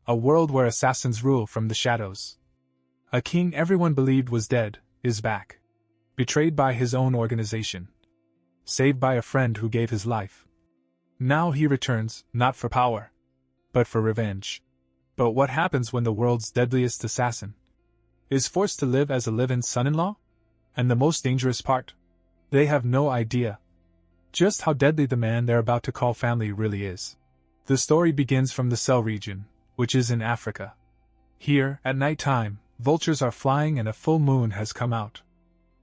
A world where assassins rule from the shadows. A king everyone believed was dead, is back. Betrayed by his own organization. Saved by a friend who gave his life. Now he returns, not for power, but for revenge. But what happens when the world's deadliest assassin is forced to live as a live-in son-in-law? And the most dangerous part? They have no idea just how deadly the man they're about to call family really is. The story begins from the Cell region, which is in Africa. Here, at night time, vultures are flying and a full moon has come out.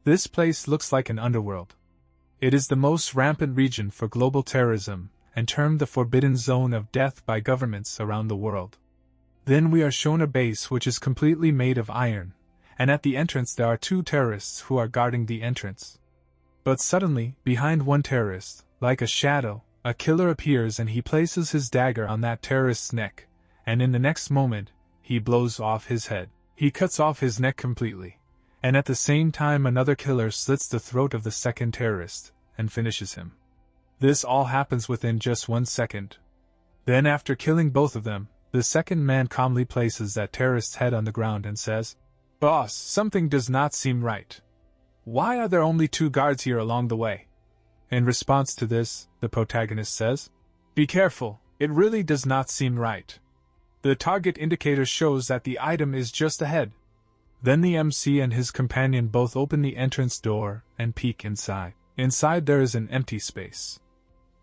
This place looks like an underworld. It is the most rampant region for global terrorism, and termed the forbidden zone of death by governments around the world. Then we are shown a base which is completely made of iron, and at the entrance there are 2 terrorists who are guarding the entrance. But suddenly, behind one terrorist, like a shadow, a killer appears and he places his dagger on that terrorist's neck, and in the next moment, he blows off his head. He cuts off his neck completely, and at the same time another killer slits the throat of the second terrorist, and finishes him. This all happens within just 1 second. Then after killing both of them, the second man calmly places that terrorist's head on the ground and says, "Boss, something does not seem right. Why are there only 2 guards here along the way?" In response to this, the protagonist says, "Be careful, it really does not seem right. The target indicator shows that the item is just ahead." Then the MC and his companion both open the entrance door and peek inside. Inside there is an empty space.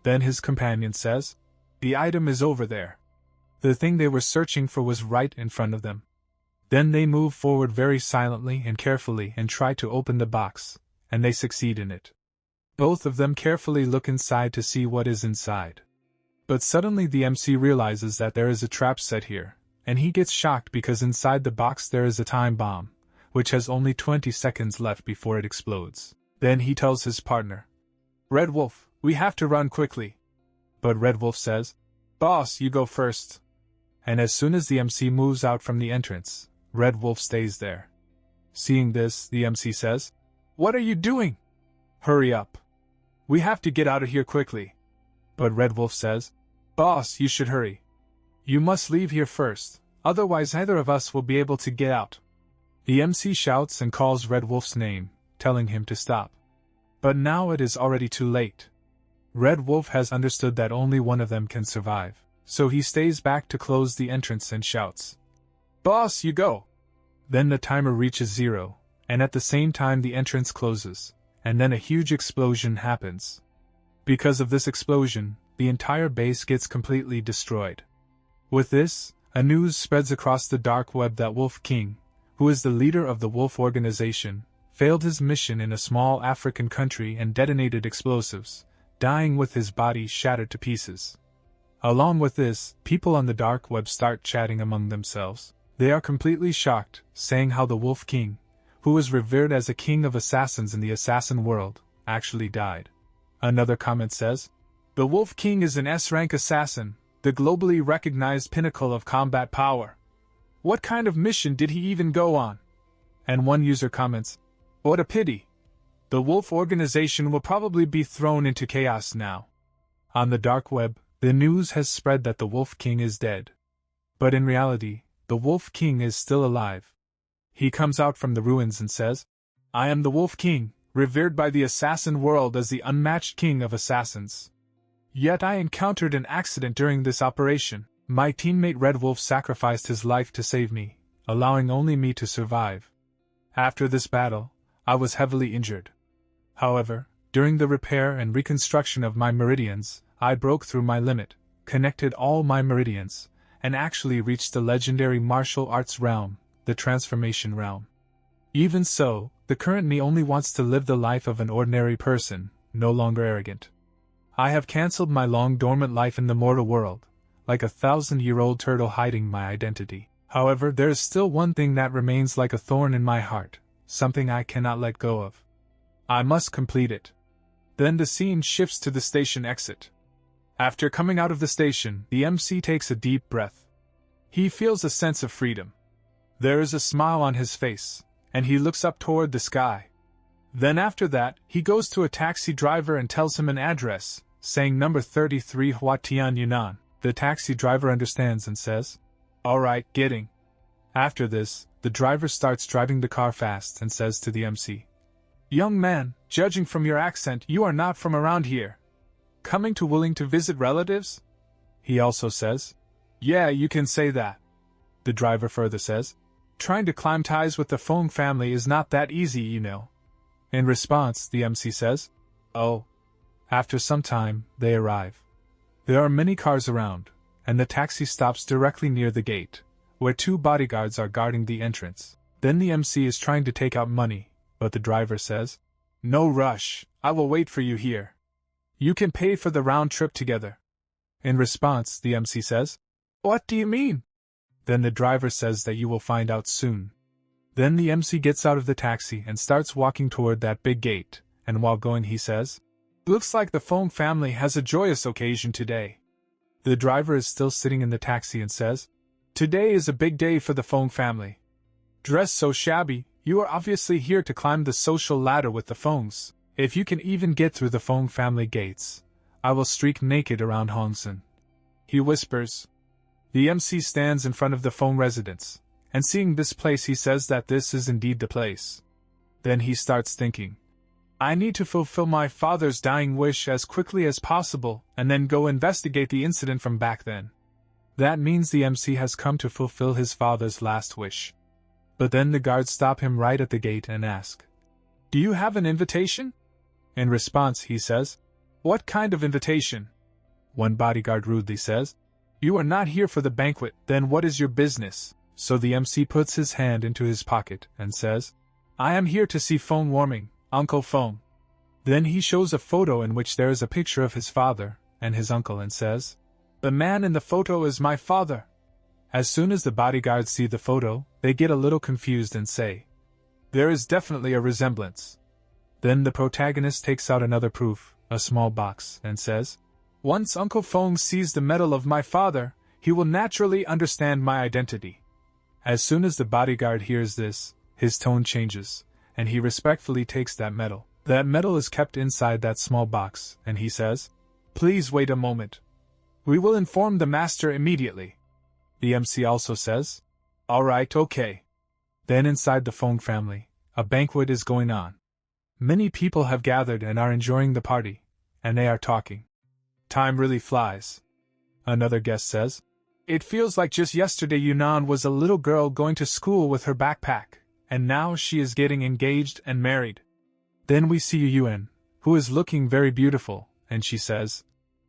Then his companion says, "The item is over there." The thing they were searching for was right in front of them. Then they move forward very silently and carefully and try to open the box, and they succeed in it. Both of them carefully look inside to see what is inside. But suddenly the MC realizes that there is a trap set here, and he gets shocked because inside the box there is a time bomb, which has only 20 seconds left before it explodes. Then he tells his partner, "Red Wolf, we have to run quickly." But Red Wolf says, "Boss, you go first." And as soon as the MC moves out from the entrance, Red Wolf stays there. Seeing this, the MC says, "What are you doing? Hurry up. We have to get out of here quickly." But Red Wolf says, "Boss, you should hurry. You must leave here first, otherwise neither of us will be able to get out." The MC shouts and calls Red Wolf's name, telling him to stop. But now it is already too late. Red Wolf has understood that only one of them can survive, so he stays back to close the entrance and shouts, "Boss, you go!" Then the timer reaches 0, and at the same time the entrance closes, and then a huge explosion happens. Because of this explosion, the entire base gets completely destroyed. With this, a news spreads across the dark web that Wolf King, who is the leader of the Wolf organization, failed his mission in a small African country and detonated explosives, dying with his body shattered to pieces. Along with this, people on the dark web start chatting among themselves. They are completely shocked, saying how the Wolf King, who was revered as a king of assassins in the assassin world, actually died. Another comment says, "The Wolf King is an S-rank assassin, the globally recognized pinnacle of combat power. What kind of mission did he even go on?" And one user comments, "What a pity. The Wolf organization will probably be thrown into chaos now." On the dark web, the news has spread that the Wolf King is dead. But in reality, the Wolf King is still alive. He comes out from the ruins and says, "I am the Wolf King, revered by the assassin world as the unmatched king of assassins. Yet I encountered an accident during this operation. My teammate Red Wolf sacrificed his life to save me, allowing only me to survive. After this battle, I was heavily injured. However, during the repair and reconstruction of my meridians, I broke through my limit, connected all my meridians, and actually reached the legendary martial arts realm, the transformation realm. Even so, the current me only wants to live the life of an ordinary person, no longer arrogant. I have cancelled my long dormant life in the mortal world, like a 1,000-year-old turtle hiding my identity. However, there is still one thing that remains like a thorn in my heart, something I cannot let go of. I must complete it." Then the scene shifts to the station exit. After coming out of the station, the MC takes a deep breath. He feels a sense of freedom. There is a smile on his face, and he looks up toward the sky. Then after that, he goes to a taxi driver and tells him an address, saying number 33 Huatian Yunnan. The taxi driver understands and says, Alright, getting. After this, the driver starts driving the car fast and says to the MC, Young man, judging from your accent, you are not from around here. Coming to willing to visit relatives? He also says, Yeah, you can say that. The driver further says, Trying to climb ties with the Fong family is not that easy, you know. In response, the MC says, Oh. After some time, they arrive. There are many cars around, and the taxi stops directly near the gate, where 2 bodyguards are guarding the entrance. Then the MC is trying to take out money, but the driver says, No rush, I will wait for you here. You can pay for the round trip together. In response, the MC says, What do you mean? Then the driver says that you will find out soon. Then the MC gets out of the taxi and starts walking toward that big gate, and while going he says, Looks like the Fong family has a joyous occasion today. The driver is still sitting in the taxi and says, Today is a big day for the Fong family. Dressed so shabby, you are obviously here to climb the social ladder with the Fongs. If you can even get through the Fong family gates, I will streak naked around Hongsen. He whispers. The MC stands in front of the Fong residence, and seeing this place he says that this is indeed the place. Then he starts thinking, I need to fulfill my father's dying wish as quickly as possible and then go investigate the incident from back then. That means the MC has come to fulfill his father's last wish. But then the guards stop him right at the gate and ask, Do you have an invitation? In response he says, What kind of invitation? One bodyguard rudely says, You are not here for the banquet, then what is your business? So the MC puts his hand into his pocket and says, I am here to see Fong warming, Uncle Fong. Then he shows a photo in which there is a picture of his father and his uncle and says, The man in the photo is my father. As soon as the bodyguards see the photo, they get a little confused and say, There is definitely a resemblance. Then the protagonist takes out another proof, a small box, and says, Once Uncle Fong sees the medal of my father, he will naturally understand my identity. As soon as the bodyguard hears this, his tone changes, and he respectfully takes that medal. That medal is kept inside that small box, and he says, Please wait a moment. We will inform the master immediately. The MC also says, Alright, okay. Then inside the Fong family, a banquet is going on. Many people have gathered and are enjoying the party, and they are talking. Time really flies. Another guest says, It feels like just yesterday Yunnan was a little girl going to school with her backpack, and now she is getting engaged and married. Then we see Yuan, who is looking very beautiful, and she says,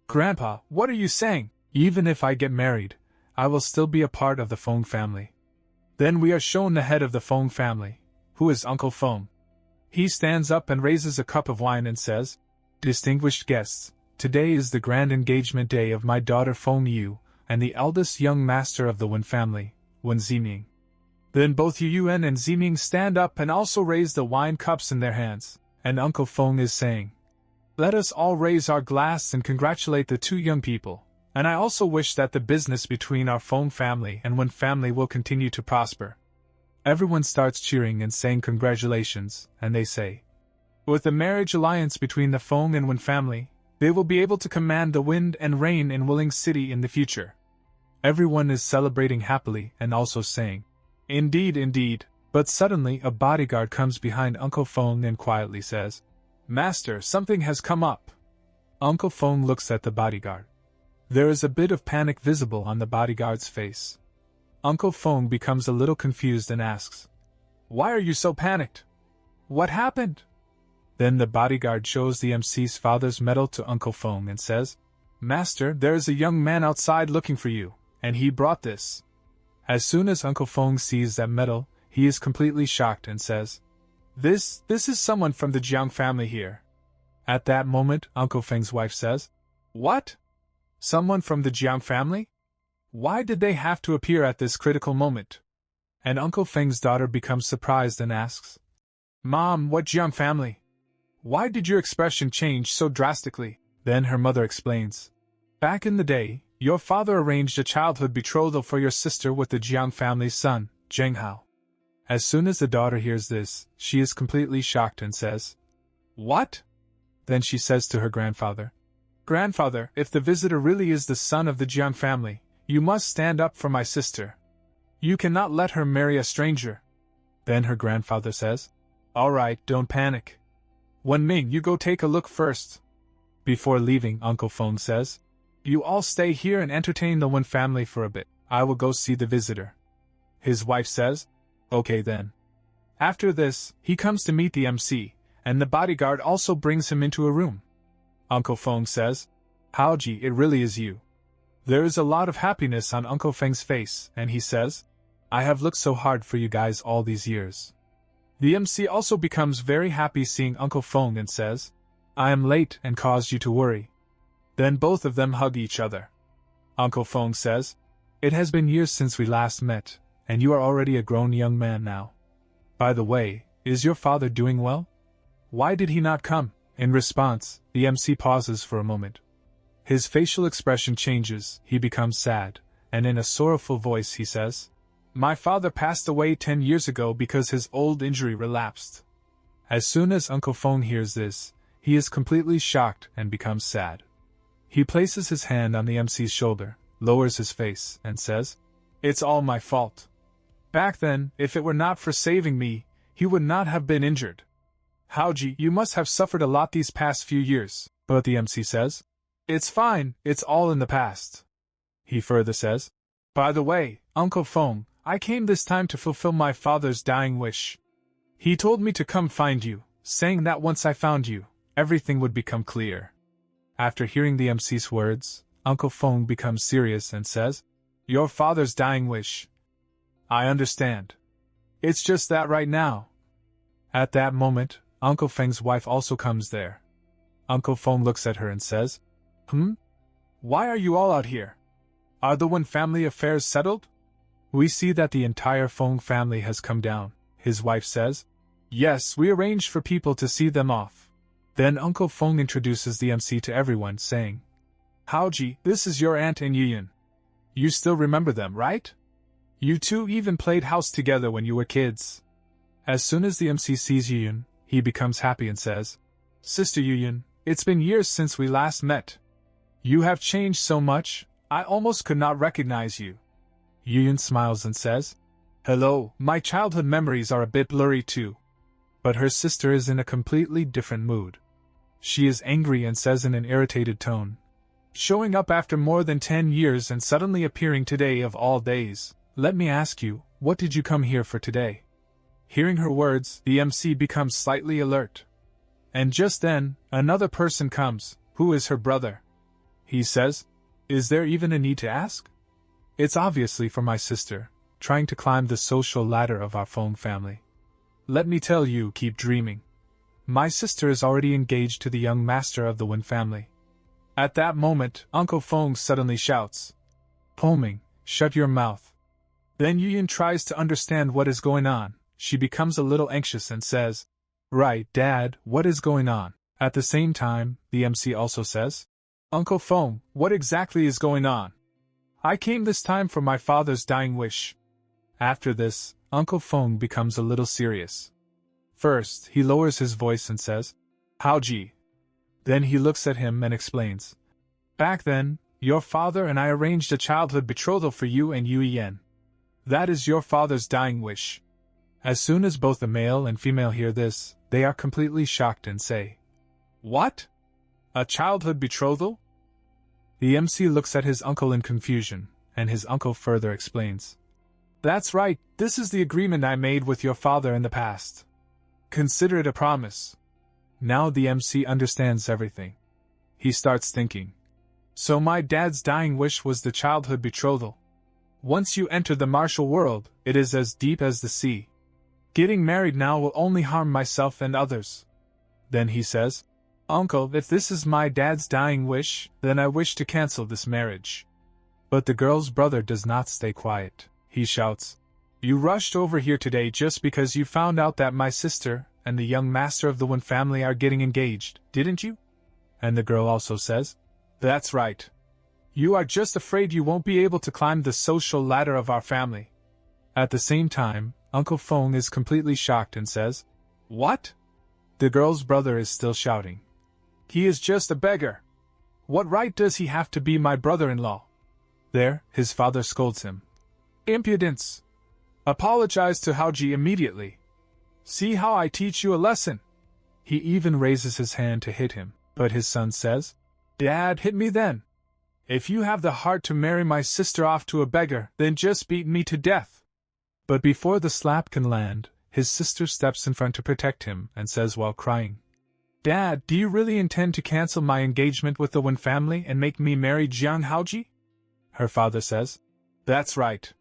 Grandpa, what are you saying? Even if I get married, I will still be a part of the Fong family. Then we are shown the head of the Fong family, who is Uncle Fong. He stands up and raises a cup of wine and says, Distinguished guests, today is the grand engagement day of my daughter Fong Yu, and the eldest young master of the Wen family, Wen Ziming. Then both Yuan and Ziming stand up and also raise the wine cups in their hands, and Uncle Fong is saying, Let us all raise our glass and congratulate the 2 young people, and I also wish that the business between our Fong family and Wen family will continue to prosper. Everyone starts cheering and saying congratulations, and they say, With the marriage alliance between the Fong and Wen family, they will be able to command the wind and rain in Willing City in the future. Everyone is celebrating happily and also saying, Indeed, indeed. But suddenly a bodyguard comes behind Uncle Fong and quietly says, Master, something has come up. Uncle Fong looks at the bodyguard. There is a bit of panic visible on the bodyguard's face. Uncle Fong becomes a little confused and asks, Why are you so panicked? What happened? Then the bodyguard shows the MC's father's medal to Uncle Fong and says, Master, there is a young man outside looking for you, and he brought this. As soon as Uncle Fong sees that medal, he is completely shocked and says, This is someone from the Jiang family here. At that moment, Uncle Feng's wife says, What? Someone from the Jiang family? Why did they have to appear at this critical moment? And Uncle Feng's daughter becomes surprised and asks, Mom, what Jiang family? Why did your expression change so drastically? Then her mother explains, Back in the day, your father arranged a childhood betrothal for your sister with the Jiang family's son, Zheng Hao. As soon as the daughter hears this, she is completely shocked and says, What? Then she says to her grandfather, Grandfather, if the visitor really is the son of the Jiang family, you must stand up for my sister, You cannot let her marry a stranger. Then her grandfather says, Alright, don't panic. Wen Ming, you go take a look first. Before leaving, Uncle Feng says, You all stay here and entertain the Wen family for a bit. I will go see the visitor. His wife says, Okay then. After this, he comes to meet the MC, and the bodyguard also brings him into a room. Uncle Feng says, Haoji, it really is you. There is a lot of happiness on Uncle Feng's face, and he says, I have looked so hard for you guys all these years. The MC also becomes very happy seeing Uncle Feng and says, I am late and caused you to worry. Then both of them hug each other. Uncle Feng says, It has been years since we last met, and you are already a grown young man now. By the way, is your father doing well? Why did he not come? In response, the MC pauses for a moment. His facial expression changes, he becomes sad, and in a sorrowful voice he says, My father passed away 10 years ago because his old injury relapsed. As soon as Uncle Feng hears this, he is completely shocked and becomes sad. He places his hand on the MC's shoulder, lowers his face, and says, It's all my fault. Back then, if it were not for saving me, he would not have been injured. Haoji, you must have suffered a lot these past few years, but the MC says, It's fine, it's all in the past. He further says, By the way, Uncle Feng, I came this time to fulfill my father's dying wish. He told me to come find you, saying that once I found you, everything would become clear. After hearing the MC's words, Uncle Feng becomes serious and says, Your father's dying wish. I understand. It's just that right now. At that moment, Uncle Feng's wife also comes there. Uncle Feng looks at her and says, Why are you all out here? Are the Wen family affairs settled? We see that the entire Feng family has come down. His wife says, Yes, we arranged for people to see them off. Then Uncle Feng introduces the MC to everyone, saying, Haoji, this is your aunt and Yuyan. You still remember them, right? You two even played house together when you were kids. As soon as the MC sees Yuyan, he becomes happy and says, Sister Yuyan, it's been years since we last met. You have changed so much, I almost could not recognize you. Yuyan smiles and says, Hello, my childhood memories are a bit blurry too. But her sister is in a completely different mood. She is angry and says in an irritated tone, Showing up after more than 10 years and suddenly appearing today of all days, let me ask you, what did you come here for today? Hearing her words, the MC becomes slightly alert. And just then, another person comes, who is her brother. He says, Is there even a need to ask? It's obviously for my sister, trying to climb the social ladder of our Feng family. Let me tell you, keep dreaming. My sister is already engaged to the young master of the Wen family. At that moment, Uncle Feng suddenly shouts, Poming, shut your mouth. Then Yuyan tries to understand what is going on. She becomes a little anxious and says, Right, Dad, what is going on? At the same time, the MC also says, Uncle Feng, what exactly is going on? I came this time for my father's dying wish. After this, Uncle Feng becomes a little serious. First, he lowers his voice and says, Haoji. Then he looks at him and explains, Back then, your father and I arranged a childhood betrothal for you and Yu Yen. That is your father's dying wish. As soon as both the male and female hear this, they are completely shocked and say, What? A childhood betrothal? The MC looks at his uncle in confusion, and his uncle further explains, That's right, this is the agreement I made with your father in the past. Consider it a promise. Now the MC understands everything. He starts thinking, So my dad's dying wish was the childhood betrothal. Once you enter the martial world, it is as deep as the sea. Getting married now will only harm myself and others. Then he says, Uncle, if this is my dad's dying wish, then I wish to cancel this marriage. But the girl's brother does not stay quiet. He shouts, You rushed over here today just because you found out that my sister and the young master of the Wen family are getting engaged, didn't you? And the girl also says, That's right. You are just afraid you won't be able to climb the social ladder of our family. At the same time, Uncle Feng is completely shocked and says, What? The girl's brother is still shouting, He is just a beggar. What right does he have to be my brother-in-law? There, his father scolds him. Impudence! Apologize to Haoji immediately. See how I teach you a lesson. He even raises his hand to hit him, but his son says, Dad, hit me then. If you have the heart to marry my sister off to a beggar, then just beat me to death. But before the slap can land, his sister steps in front to protect him and says while crying, Dad, do you really intend to cancel my engagement with the Wen family and make me marry Jiang Haoji? Her father says, That's right.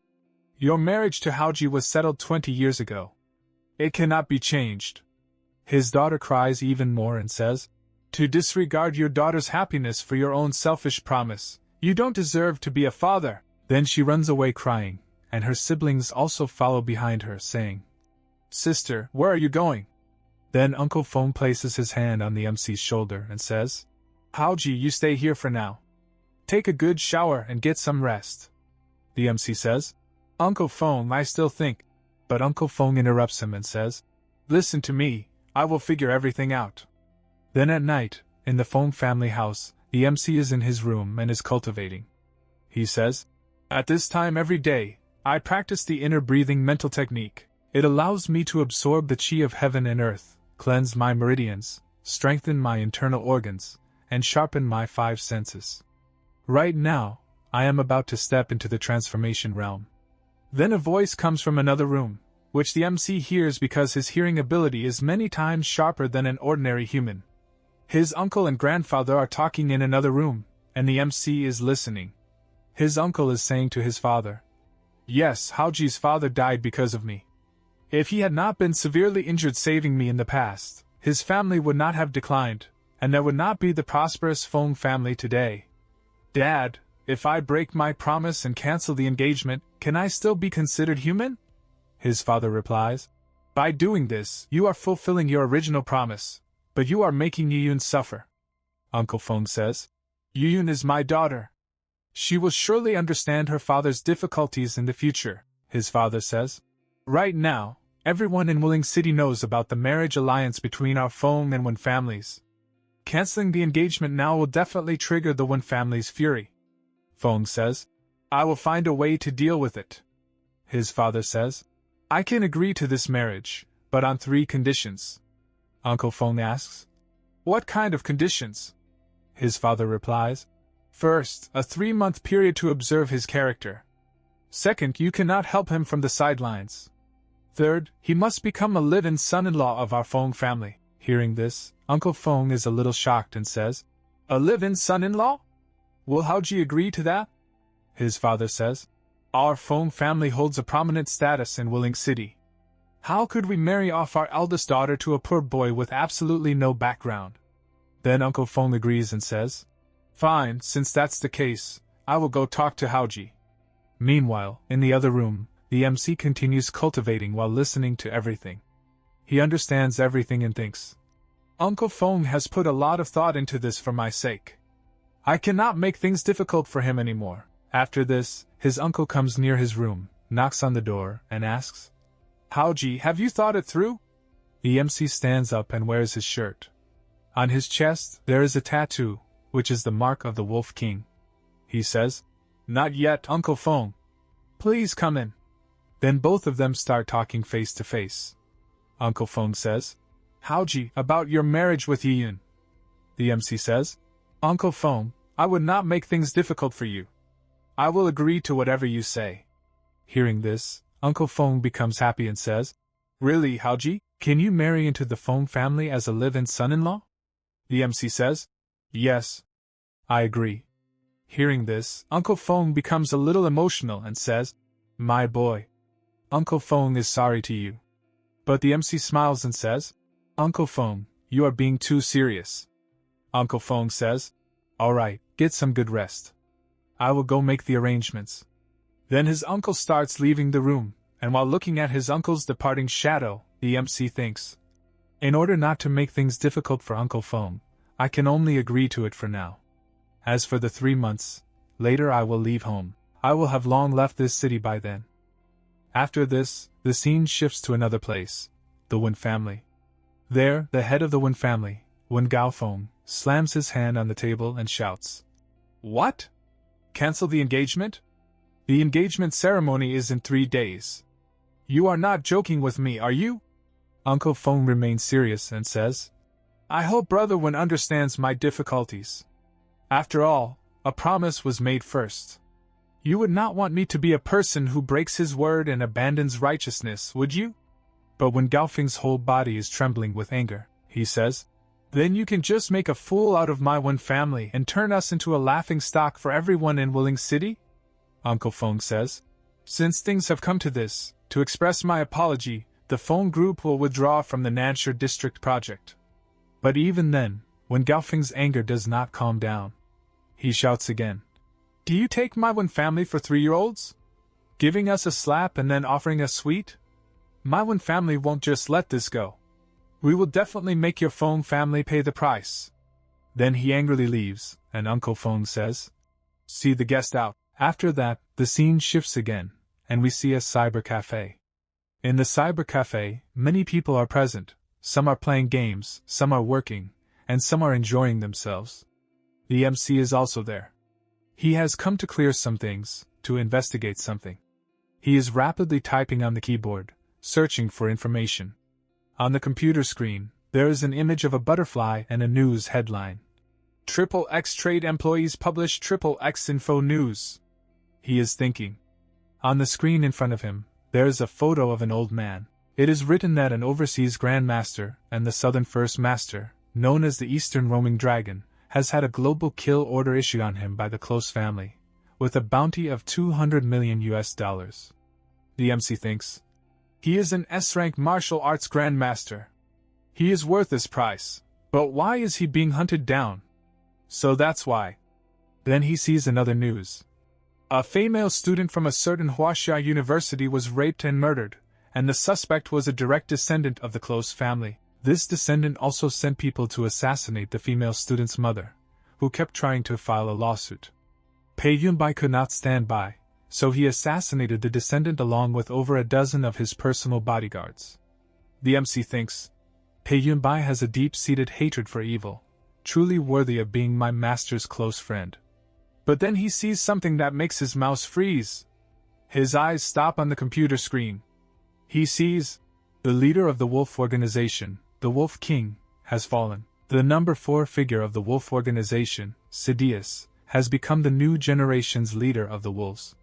Your marriage to Haoji was settled 20 years ago. It cannot be changed. His daughter cries even more and says, To disregard your daughter's happiness for your own selfish promise, you don't deserve to be a father. Then she runs away crying, and her siblings also follow behind her, saying, Sister, where are you going? Then Uncle Feng places his hand on the MC's shoulder and says, Haoji, you stay here for now. Take a good shower and get some rest. The MC says, Uncle Feng, I still think. But Uncle Feng interrupts him and says, Listen to me, I will figure everything out. Then at night, in the Feng family house, the MC is in his room and is cultivating. He says, At this time every day, I practice the inner breathing mental technique. It allows me to absorb the chi of heaven and earth, cleanse my meridians, strengthen my internal organs, and sharpen my 5 senses. Right now, I am about to step into the transformation realm. Then a voice comes from another room, which the MC hears because his hearing ability is many times sharper than an ordinary human. His uncle and grandfather are talking in another room, and the MC is listening. His uncle is saying to his father, Yes, Haoji's father died because of me. If he had not been severely injured saving me in the past, his family would not have declined, and there would not be the prosperous Feng family today. Dad, if I break my promise and cancel the engagement, can I still be considered human? His father replies, By doing this, you are fulfilling your original promise, but you are making Yuyun suffer. Uncle Feng says, Yuyun is my daughter. She will surely understand her father's difficulties in the future, his father says. Right now, everyone in Wuling City knows about the marriage alliance between our Feng and Wen families. Canceling the engagement now will definitely trigger the Wen family's fury. Feng says, I will find a way to deal with it. His father says, I can agree to this marriage, but on 3 conditions. Uncle Feng asks, What kind of conditions? His father replies, First, a 3-month period to observe his character. Second, you cannot help him from the sidelines. Third, he must become a live-in son-in-law of our Feng family. Hearing this, Uncle Feng is a little shocked and says, A live-in son-in-law? Will Haoji agree to that? His father says, Our Feng family holds a prominent status in Wuling City. How could we marry off our eldest daughter to a poor boy with absolutely no background? Then Uncle Feng agrees and says, Fine, since that's the case, I will go talk to Haoji. Meanwhile, in the other room, the MC continues cultivating while listening to everything. He understands everything and thinks, Uncle Feng has put a lot of thought into this for my sake. I cannot make things difficult for him anymore. After this, his uncle comes near his room, knocks on the door, and asks, Haoji, have you thought it through? The MC stands up and wears his shirt. On his chest, there is a tattoo, which is the mark of the Wolf King. He says, Not yet, Uncle Feng. Please come in. Then both of them start talking face to face. Uncle Feng says, Haoji, about your marriage with Yiyun. The MC says, Uncle Feng, I would not make things difficult for you. I will agree to whatever you say. Hearing this, Uncle Feng becomes happy and says, Really, Haoji, can you marry into the Feng family as a live-in son-in-law? The MC says, Yes. I agree. Hearing this, Uncle Feng becomes a little emotional and says, My boy. Uncle Feng is sorry to you. But the MC smiles and says, Uncle Feng, you are being too serious. Uncle Feng says, Alright, get some good rest. I will go make the arrangements. Then his uncle starts leaving the room, and while looking at his uncle's departing shadow, the MC thinks, In order not to make things difficult for Uncle Feng, I can only agree to it for now. As for the 3 months, later I will leave home. I will have long left this city by then. After this, the scene shifts to another place, the Wen family. There, the head of the Wen family, Wen Gaofeng, slams his hand on the table and shouts, What? Cancel the engagement? The engagement ceremony is in 3 days. You are not joking with me, are you? Uncle Fong remains serious and says, I hope Brother Wen understands my difficulties. After all, a promise was made first. You would not want me to be a person who breaks his word and abandons righteousness, would you? But when Gaofeng's whole body is trembling with anger, he says, Then you can just make a fool out of my Wen family and turn us into a laughing stock for everyone in Willing City? Uncle Fong says, Since things have come to this, to express my apology, the Fong Group will withdraw from the Nanshire District project. But even then, when Gaofeng's anger does not calm down, he shouts again, Do you take my Wen family for 3-year-olds? Giving us a slap and then offering us sweet? My Wen family won't just let this go. We will definitely make your Fong family pay the price. Then he angrily leaves, and Uncle Fong says, See the guest out. After that, the scene shifts again, and we see a cyber cafe. In the cyber cafe, many people are present. Some are playing games, some are working, and some are enjoying themselves. The MC is also there. He has come to clear some things, to investigate something. He is rapidly typing on the keyboard, searching for information. On the computer screen, there is an image of a butterfly and a news headline. XXX trade employees publish XXX info news. He is thinking. On the screen in front of him, there is a photo of an old man. It is written that an overseas Grand Master and the Southern First Master, known as the Eastern Roaming Dragon, has had a global kill order issued on him by the Close family, with a bounty of $200 million. The MC thinks, He is an S-rank martial arts Grandmaster. He is worth this price, but why is he being hunted down? So that's why. Then he sees another news. A female student from a certain Huaxia University was raped and murdered, and the suspect was a direct descendant of the Close family. This descendant also sent people to assassinate the female student's mother, who kept trying to file a lawsuit. Pei Yunbai could not stand by, so he assassinated the descendant along with over a dozen of his personal bodyguards. The MC thinks, Pei Yunbai has a deep-seated hatred for evil, truly worthy of being my master's close friend. But then he sees something that makes his mouse freeze. His eyes stop on the computer screen. He sees, the leader of the Wolf Organization, the Wolf King, has fallen. The number 4 figure of the Wolf Organization, Sidious, has become the new generation's leader of the Wolves.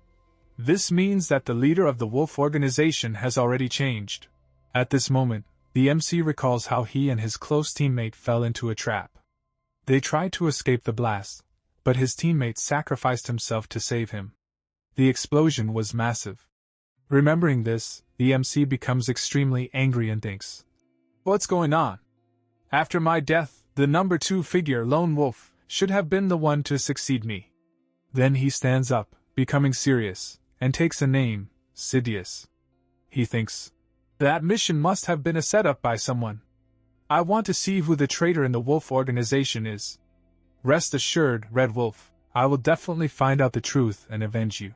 This means that the leader of the Wolf Organization has already changed. At this moment, the MC recalls how he and his close teammate fell into a trap. They tried to escape the blast, but his teammate sacrificed himself to save him. The explosion was massive. Remembering this, the MC becomes extremely angry and thinks, What's going on? After my death, the number 2 figure, Lone Wolf, should have been the one to succeed me. Then he stands up, becoming serious, and takes a name, Sidious. He thinks, That mission must have been a setup by someone. I want to see who the traitor in the Wolf Organization is. Rest assured, Red Wolf, I will definitely find out the truth and avenge you.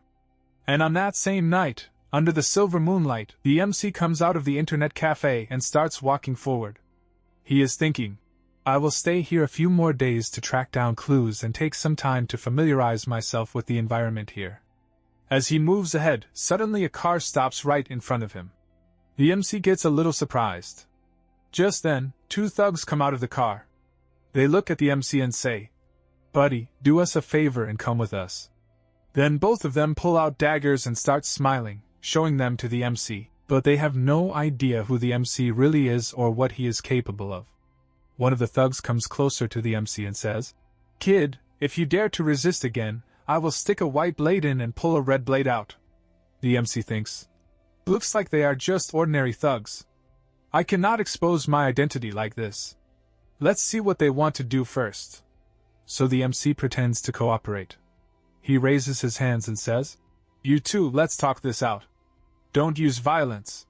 And on that same night, under the silver moonlight, the MC comes out of the internet cafe and starts walking forward. He is thinking, I will stay here a few more days to track down clues and take some time to familiarize myself with the environment here. As he moves ahead, suddenly a car stops right in front of him. The MC gets a little surprised. Just then, 2 thugs come out of the car. They look at the MC and say, Buddy, do us a favor and come with us. Then both of them pull out daggers and start smiling, showing them to the MC, but they have no idea who the MC really is or what he is capable of. One of the thugs comes closer to the MC and says, Kid, if you dare to resist again, I will stick a white blade in and pull a red blade out. The MC thinks, Looks like they are just ordinary thugs. I cannot expose my identity like this. Let's see what they want to do first. So the MC pretends to cooperate. He raises his hands and says, You two, let's talk this out. Don't use violence.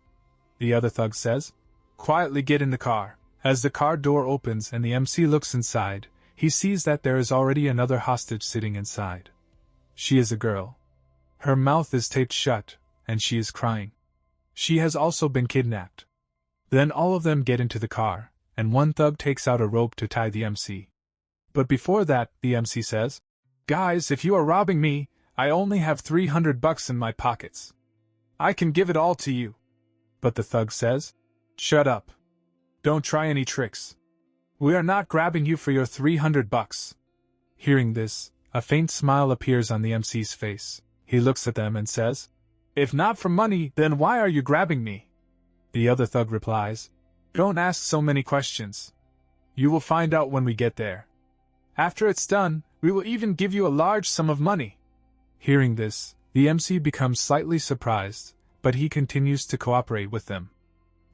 The other thug says, Quietly get in the car. As the car door opens and the MC looks inside, he sees that there is already another hostage sitting inside. She is a girl. Her mouth is taped shut, and she is crying. She has also been kidnapped. Then all of them get into the car, and one thug takes out a rope to tie the MC. But before that, the MC says, Guys, if you are robbing me, I only have $300 in my pockets. I can give it all to you. But the thug says, "Shut up. Don't try any tricks. We are not grabbing you for your $300. Hearing this, a faint smile appears on the MC's face. He looks at them and says, "If not for money, then why are you grabbing me?" The other thug replies, "Don't ask so many questions. You will find out when we get there. After it's done, we will even give you a large sum of money." Hearing this, the MC becomes slightly surprised, but he continues to cooperate with them.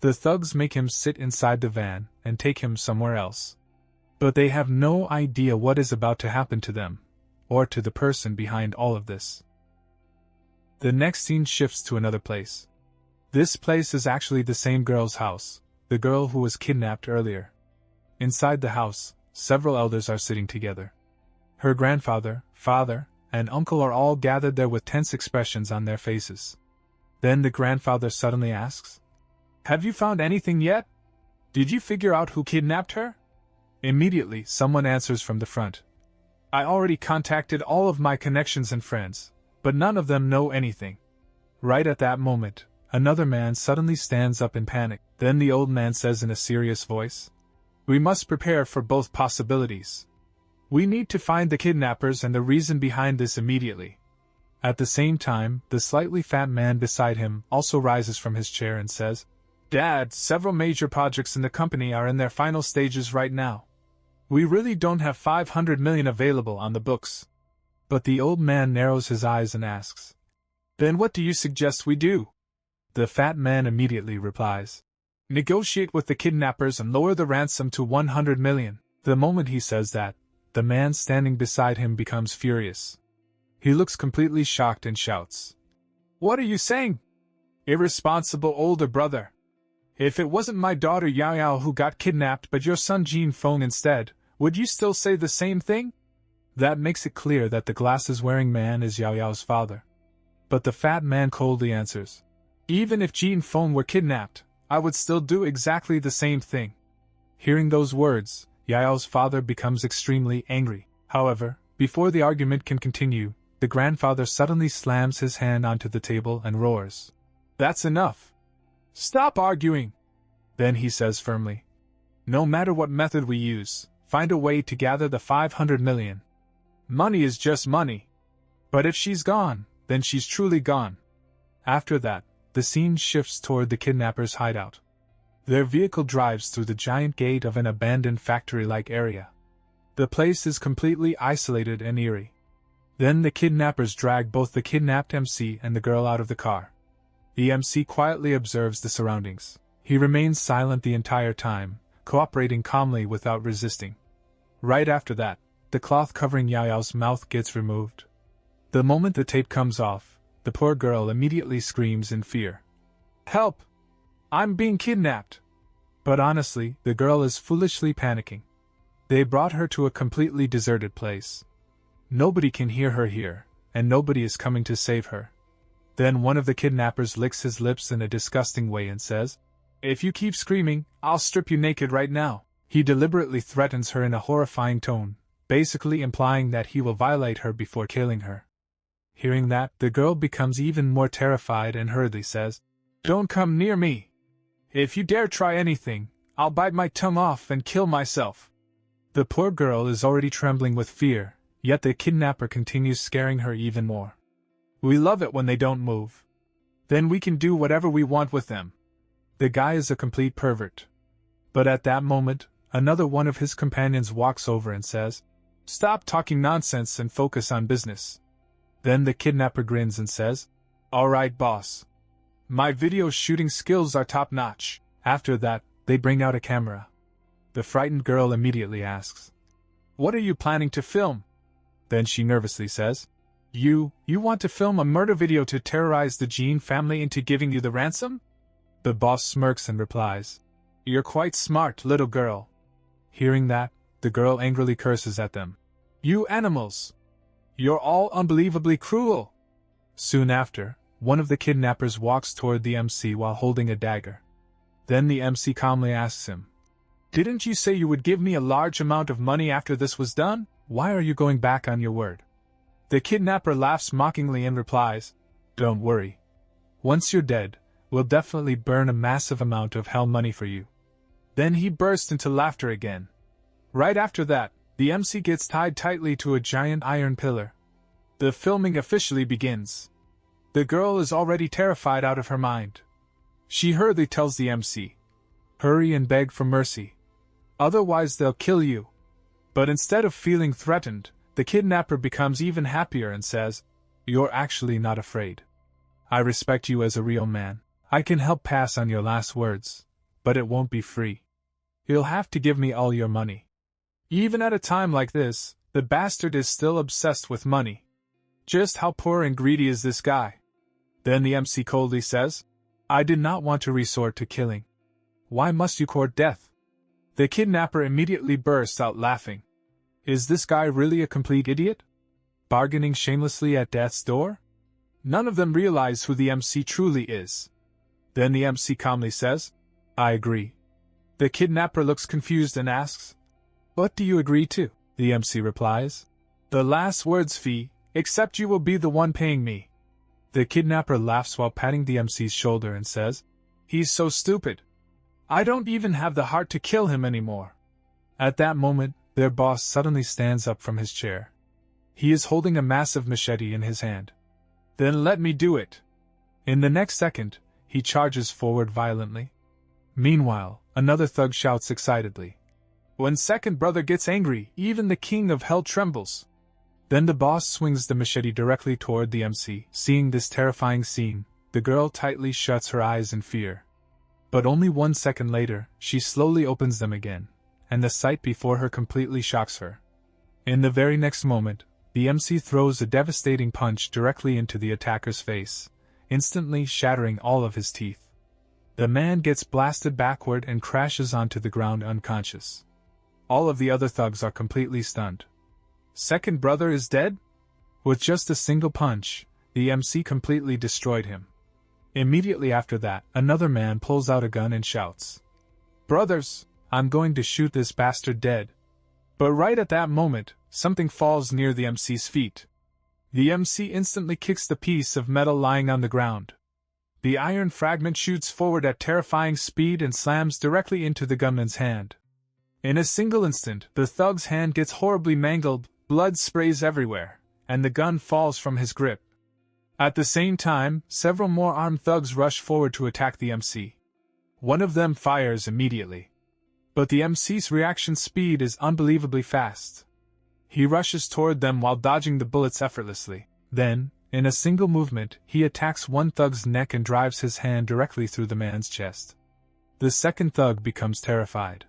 The thugs make him sit inside the van and take him somewhere else. But they have no idea what is about to happen to them, or to the person behind all of this. The next scene shifts to another place. This place is actually the same girl's house, the girl who was kidnapped earlier. Inside the house, several elders are sitting together. Her grandfather, father, and uncle are all gathered there with tense expressions on their faces. Then the grandfather suddenly asks, "Have you found anything yet? Did you figure out who kidnapped her?" Immediately, someone answers from the front, "I already contacted all of my connections and friends, but none of them know anything." Right at that moment, another man suddenly stands up in panic. Then the old man says in a serious voice, "We must prepare for both possibilities. We need to find the kidnappers and the reason behind this immediately." At the same time, the slightly fat man beside him also rises from his chair and says, "Dad, several major projects in the company are in their final stages right now. We really don't have 500 million available on the books." But the old man narrows his eyes and asks, "Then what do you suggest we do?" The fat man immediately replies, "Negotiate with the kidnappers and lower the ransom to 100 million. The moment he says that, the man standing beside him becomes furious. He looks completely shocked and shouts, "What are you saying? Irresponsible older brother. If it wasn't my daughter Yahello who got kidnapped but your son Jin Feng instead, would you still say the same thing?" That makes it clear that the glasses-wearing man is Yahello's father. But the fat man coldly answers, "Even if Jin Feng were kidnapped, I would still do exactly the same thing." Hearing those words, Yahello's father becomes extremely angry. However, before the argument can continue, the grandfather suddenly slams his hand onto the table and roars, "That's enough! Stop arguing!" Then he says firmly, "No matter what method we use, find a way to gather the 500 million. Money is just money. But if she's gone, then she's truly gone." After that, the scene shifts toward the kidnappers' hideout. Their vehicle drives through the giant gate of an abandoned factory-like area. The place is completely isolated and eerie. Then the kidnappers drag both the kidnapped MC and the girl out of the car. The MC quietly observes the surroundings. He remains silent the entire time, cooperating calmly without resisting. Right after that, the cloth covering Yahello's mouth gets removed. The moment the tape comes off, the poor girl immediately screams in fear, "Help! I'm being kidnapped!" But honestly, the girl is foolishly panicking. They brought her to a completely deserted place. Nobody can hear her here, and nobody is coming to save her. Then one of the kidnappers licks his lips in a disgusting way and says, "If you keep screaming, I'll strip you naked right now." He deliberately threatens her in a horrifying tone, basically implying that he will violate her before killing her. Hearing that, the girl becomes even more terrified and hurriedly says, "Don't come near me. If you dare try anything, I'll bite my tongue off and kill myself." The poor girl is already trembling with fear, yet the kidnapper continues scaring her even more. "We love it when they don't move. Then we can do whatever we want with them." The guy is a complete pervert. But at that moment, another one of his companions walks over and says, "Stop talking nonsense and focus on business." Then the kidnapper grins and says, "All right, boss. My video shooting skills are top-notch." After that, they bring out a camera. The frightened girl immediately asks, "What are you planning to film?" Then she nervously says, You want to film a murder video to terrorize the Jean family into giving you the ransom?" The boss smirks and replies, "You're quite smart, little girl." Hearing that, the girl angrily curses at them. "You animals! You're all unbelievably cruel!" Soon after, one of the kidnappers walks toward the MC while holding a dagger. Then the MC calmly asks him, "Didn't you say you would give me a large amount of money after this was done? Why are you going back on your word?" The kidnapper laughs mockingly and replies, "Don't worry. Once you're dead, We'll definitely burn a massive amount of hell money for you." Then he burst into laughter again. Right after that, the MC gets tied tightly to a giant iron pillar. The filming officially begins. The girl is already terrified out of her mind. She hurriedly tells the MC, "Hurry and beg for mercy. Otherwise they'll kill you." But instead of feeling threatened, the kidnapper becomes even happier and says, "You're actually not afraid. I respect you as a real man. I can help pass on your last words, but it won't be free. You'll have to give me all your money." Even at a time like this, the bastard is still obsessed with money. Just how poor and greedy is this guy? Then the MC coldly says, "I did not want to resort to killing. Why must you court death?" The kidnapper immediately bursts out laughing. Is this guy really a complete idiot? Bargaining shamelessly at death's door? None of them realize who the MC truly is. Then the MC calmly says, "I agree." The kidnapper looks confused and asks, "What do you agree to?" The MC replies, "The last words fee, except you will be the one paying me." The kidnapper laughs while patting the MC's shoulder and says, "He's so stupid. I don't even have the heart to kill him anymore." At that moment, their boss suddenly stands up from his chair. He is holding a massive machete in his hand. "Then let me do it." In the next second, he charges forward violently. Meanwhile, another thug shouts excitedly. When second brother gets angry, even the king of hell trembles. Then the boss swings the machete directly toward the MC. Seeing this terrifying scene, the girl tightly shuts her eyes in fear. But only 1 second later, she slowly opens them again, and the sight before her completely shocks her. In the very next moment, the MC throws a devastating punch directly into the attacker's face, instantly shattering all of his teeth. The man gets blasted backward and crashes onto the ground unconscious. All of the other thugs are completely stunned. Second brother is dead? With just a single punch, the MC completely destroyed him. Immediately after that, another man pulls out a gun and shouts, "Brothers, I'm going to shoot this bastard dead." But right at that moment, something falls near the MC's feet. The MC instantly kicks the piece of metal lying on the ground. The iron fragment shoots forward at terrifying speed and slams directly into the gunman's hand. In a single instant, the thug's hand gets horribly mangled, blood sprays everywhere, and the gun falls from his grip. At the same time, several more armed thugs rush forward to attack the MC. One of them fires immediately. But the MC's reaction speed is unbelievably fast. He rushes toward them while dodging the bullets effortlessly. Then, in a single movement, he attacks one thug's neck and drives his hand directly through the man's chest. The second thug becomes terrified.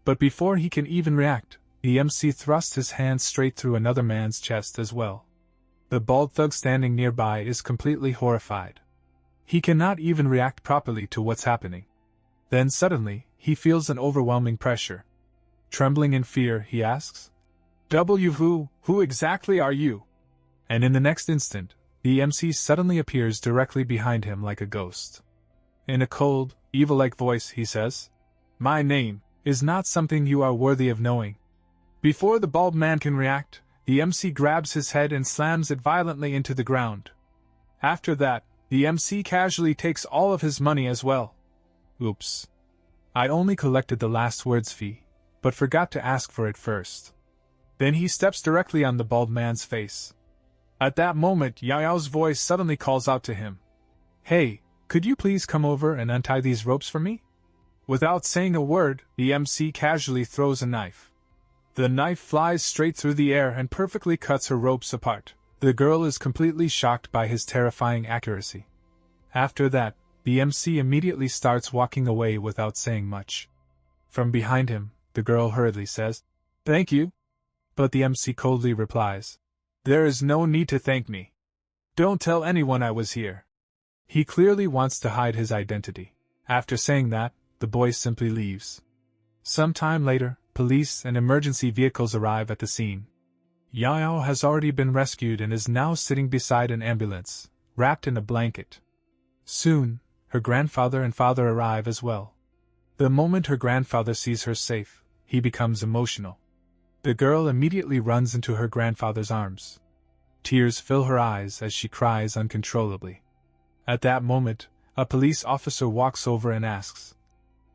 But before he can even react, the MC thrusts his hand straight through another man's chest as well. The bald thug standing nearby is completely horrified. He cannot even react properly to what's happening. Then suddenly, he feels an overwhelming pressure. Trembling in fear, he asks, Who exactly are you?" And in the next instant, the MC suddenly appears directly behind him like a ghost. In a cold, evil-like voice, he says, "My name is not something you are worthy of knowing." Before the bald man can react, the MC grabs his head and slams it violently into the ground. After that, the MC casually takes all of his money as well. Oops. I only collected the last words fee, but forgot to ask for it first. Then he steps directly on the bald man's face. At that moment, Yao's voice suddenly calls out to him, "Hey, could you please come over and untie these ropes for me?" Without saying a word, the MC casually throws a knife. The knife flies straight through the air and perfectly cuts her ropes apart. The girl is completely shocked by his terrifying accuracy. After that, the MC immediately starts walking away without saying much. From behind him, the girl hurriedly says, "Thank you." But the MC coldly replies, "There is no need to thank me. Don't tell anyone I was here." He clearly wants to hide his identity. After saying that, the boy simply leaves. Some time later, police and emergency vehicles arrive at the scene. Yao has already been rescued and is now sitting beside an ambulance, wrapped in a blanket. Soon, her grandfather and father arrive as well. The moment her grandfather sees her safe, he becomes emotional. The girl immediately runs into her grandfather's arms. Tears fill her eyes as she cries uncontrollably. At that moment, A police officer walks over and asks,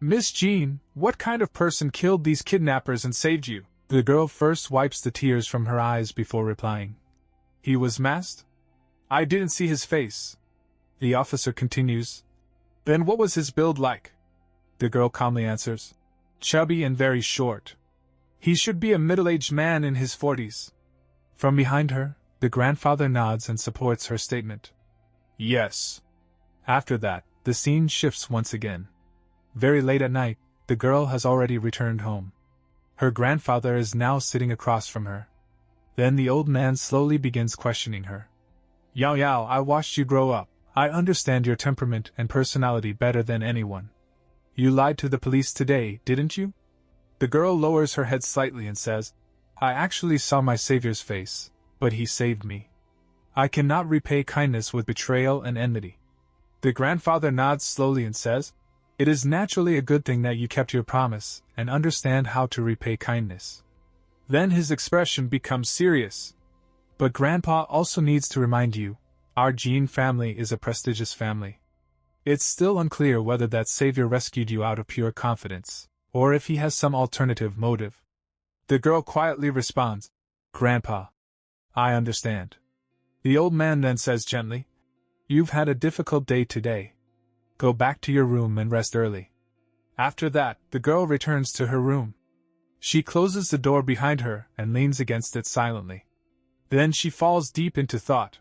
"Miss Jean, what kind of person killed these kidnappers and saved you?" The girl first wipes the tears from her eyes before replying. "He was masked? I didn't see his face." The officer continues, "Then what was his build like?" The girl calmly answers, "Chubby and very short. He should be a middle-aged man in his 40s. From behind her, the grandfather nods and supports her statement. "Yes." After that, the scene shifts once again. Very late at night, the girl has already returned home. Her grandfather is now sitting across from her. Then the old man slowly begins questioning her. Yao, I watched you grow up. I understand your temperament and personality better than anyone. You lied to the police today, didn't you?" The girl lowers her head slightly and says, "I actually saw my savior's face, but he saved me. I cannot repay kindness with betrayal and enmity." The grandfather nods slowly and says, "It is naturally a good thing that you kept your promise and understand how to repay kindness." Then his expression becomes serious. "But Grandpa also needs to remind you, our Jean family is a prestigious family. It's still unclear whether that savior rescued you out of pure confidence, or if he has some alternative motive." The girl quietly responds, "Grandpa, I understand." The old man then says gently, "You've had a difficult day today. Go back to your room and rest early." After that, the girl returns to her room. She closes the door behind her and leans against it silently. Then she falls deep into thought.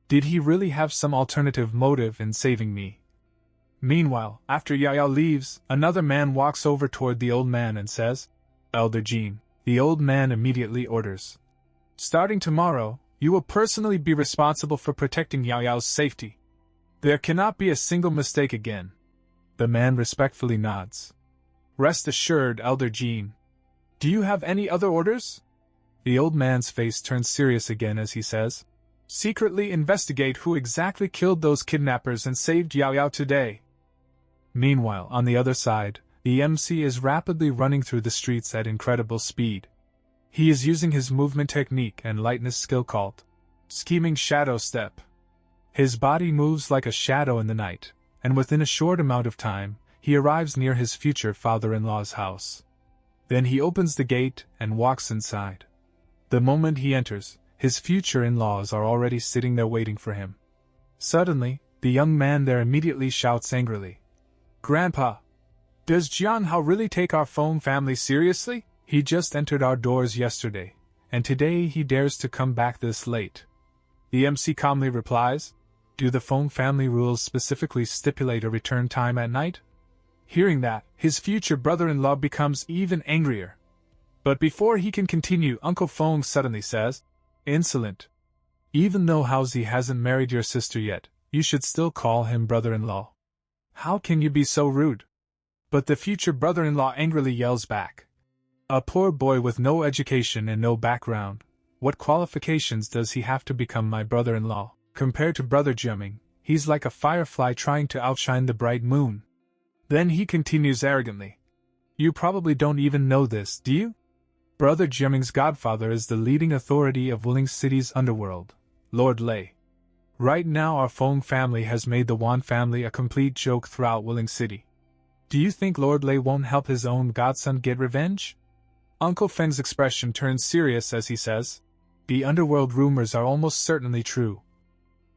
Did he really have some alternative motive in saving me? Meanwhile, after Yao leaves, another man walks over toward the old man and says, "Elder Jean." The old man immediately orders, "Starting tomorrow, you will personally be responsible for protecting Yao's safety. There cannot be a single mistake again." The man respectfully nods. "Rest assured, Elder Jean. Do you have any other orders?" The old man's face turns serious again as he says, "Secretly investigate who exactly killed those kidnappers and saved Yao today." Meanwhile, on the other side, the MC is rapidly running through the streets at incredible speed. He is using his movement technique and lightness skill called Scheming Shadow Step. His body moves like a shadow in the night, and within a short amount of time, he arrives near his future father-in-law's house. Then he opens the gate and walks inside. The moment he enters, his future in-laws are already sitting there waiting for him. Suddenly, the young man there immediately shouts angrily, "Grandpa! Does Jianhao really take our Feng family seriously? He just entered our doors yesterday, and today he dares to come back this late." The MC calmly replies, "Do the Feng family rules specifically stipulate a return time at night?" Hearing that, his future brother-in-law becomes even angrier. But before he can continue, Uncle Feng suddenly says, "Insolent. Even though Haozi hasn't married your sister yet, you should still call him brother-in-law. How can you be so rude?" But the future brother-in-law angrily yells back, "A poor boy with no education and no background, what qualifications does he have to become my brother-in-law? Compared to Brother Jiaming, he's like a firefly trying to outshine the bright moon." Then he continues arrogantly, "You probably don't even know this, do you? Brother Jiaming's godfather is the leading authority of Wuling City's underworld, Lord Lei. Right now our Feng family has made the Wan family a complete joke throughout Wuling City. Do you think Lord Lei won't help his own godson get revenge?" Uncle Feng's expression turns serious as he says, "The underworld rumors are almost certainly true."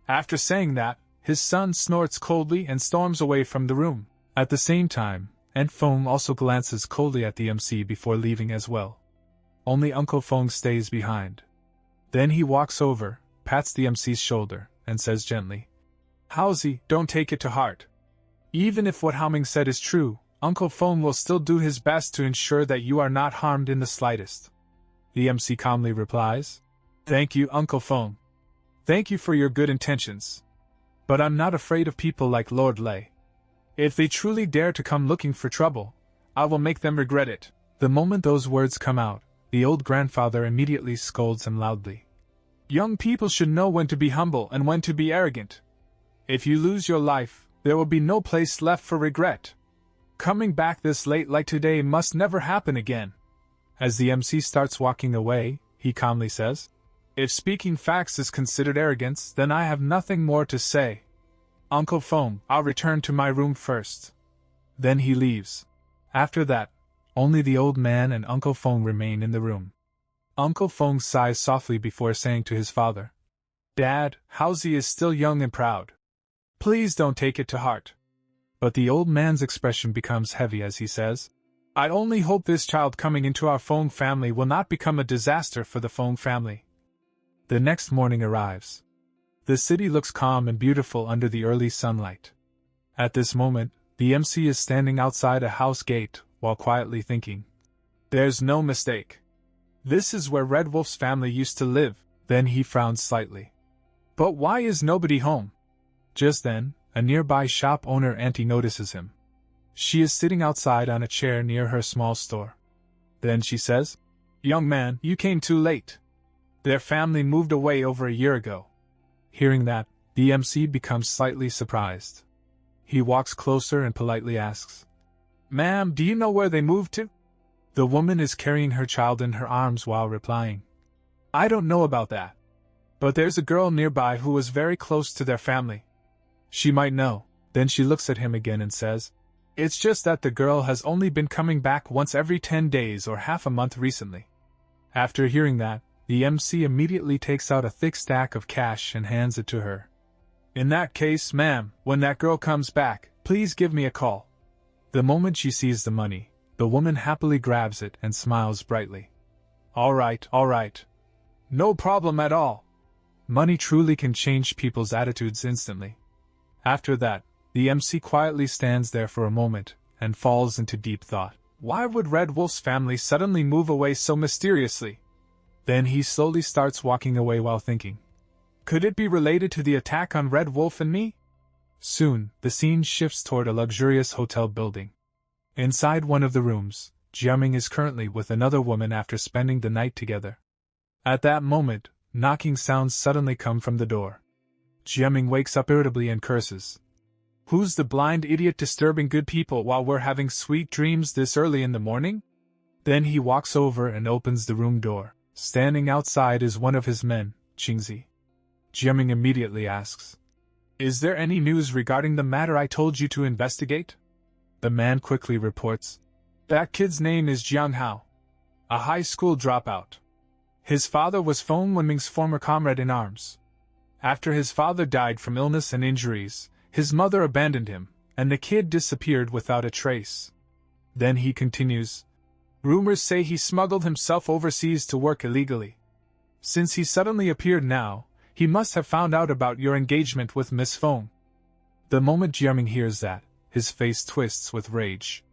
After saying that, his son snorts coldly and storms away from the room. At the same time, Feng also glances coldly at the MC before leaving as well. Only Uncle Feng stays behind. Then he walks over, pats the MC's shoulder, and says gently, "Haozi, don't take it to heart. Even if what Haoming said is true, Uncle Feng will still do his best to ensure that you are not harmed in the slightest." The MC calmly replies, "Thank you, Uncle Feng. Thank you for your good intentions. But I'm not afraid of people like Lord Lei. If they truly dare to come looking for trouble, I will make them regret it." The moment those words come out, the old grandfather immediately scolds him loudly. "Young people should know when to be humble and when to be arrogant. If you lose your life, there will be no place left for regret. Coming back this late like today must never happen again." As the MC starts walking away, he calmly says, "If speaking facts is considered arrogance, then I have nothing more to say." Uncle Feng, I'll return to my room first. Then he leaves. After that, only the old man and Uncle Feng remain in the room. Uncle Feng sighs softly before saying to his father, Dad, Housie is still young and proud. Please don't take it to heart. But the old man's expression becomes heavy as he says, I only hope this child coming into our Feng family will not become a disaster for the Feng family. The next morning arrives. The city looks calm and beautiful under the early sunlight. At this moment, the MC is standing outside a house gate while quietly thinking. There's no mistake. This is where Red Wolf's family used to live. Then he frowns slightly. But why is nobody home? Just then, a nearby shop owner auntie notices him. She is sitting outside on a chair near her small store. Then she says, Young man, you came too late. Their family moved away over a year ago. Hearing that, the MC becomes slightly surprised. He walks closer and politely asks, Ma'am, do you know where they moved to? The woman is carrying her child in her arms while replying, I don't know about that. But there's a girl nearby who was very close to their family. She might know. Then she looks at him again and says, It's just that the girl has only been coming back once every 10 days or half a month recently. After hearing that, the MC immediately takes out a thick stack of cash and hands it to her. In that case, ma'am, when that girl comes back, please give me a call. The moment she sees the money, the woman happily grabs it and smiles brightly. All right. No problem at all. Money truly can change people's attitudes instantly. After that, the MC quietly stands there for a moment and falls into deep thought. Why would Red Wolf's family suddenly move away so mysteriously? Then he slowly starts walking away while thinking. Could it be related to the attack on Red Wolf and me? Soon, the scene shifts toward a luxurious hotel building. Inside one of the rooms, Jiaming is currently with another woman after spending the night together. At that moment, knocking sounds suddenly come from the door. Jiaming wakes up irritably and curses. Who's the blind idiot disturbing good people while we're having sweet dreams this early in the morning? Then he walks over and opens the room door. Standing outside is one of his men, Qingzi. Jiaming immediately asks, Is there any news regarding the matter I told you to investigate? The man quickly reports, That kid's name is Jiang Hao, a high school dropout. His father was Feng Wenming's former comrade in arms. After his father died from illness and injuries, his mother abandoned him, and the kid disappeared without a trace. Then he continues, Rumors say he smuggled himself overseas to work illegally. Since he suddenly appeared now, he must have found out about your engagement with Miss Feng. The moment Jiaming hears that, his face twists with rage.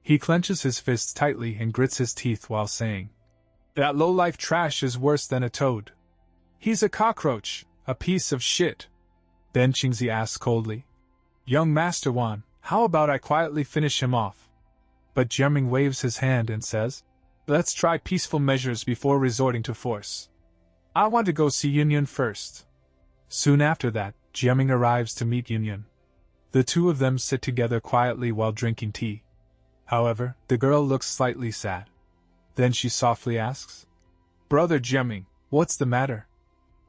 He clenches his fists tightly and grits his teeth while saying, That low-life trash is worse than a toad. He's a cockroach, a piece of shit. Then Qingzi asks coldly, Young Master Wan, how about I quietly finish him off? But Jiaming waves his hand and says, Let's try peaceful measures before resorting to force. I want to go see Yunyun first. Soon after that, Jiaming arrives to meet Yunyun. The two of them sit together quietly while drinking tea. However, the girl looks slightly sad. Then she softly asks, Brother Jiaming, what's the matter?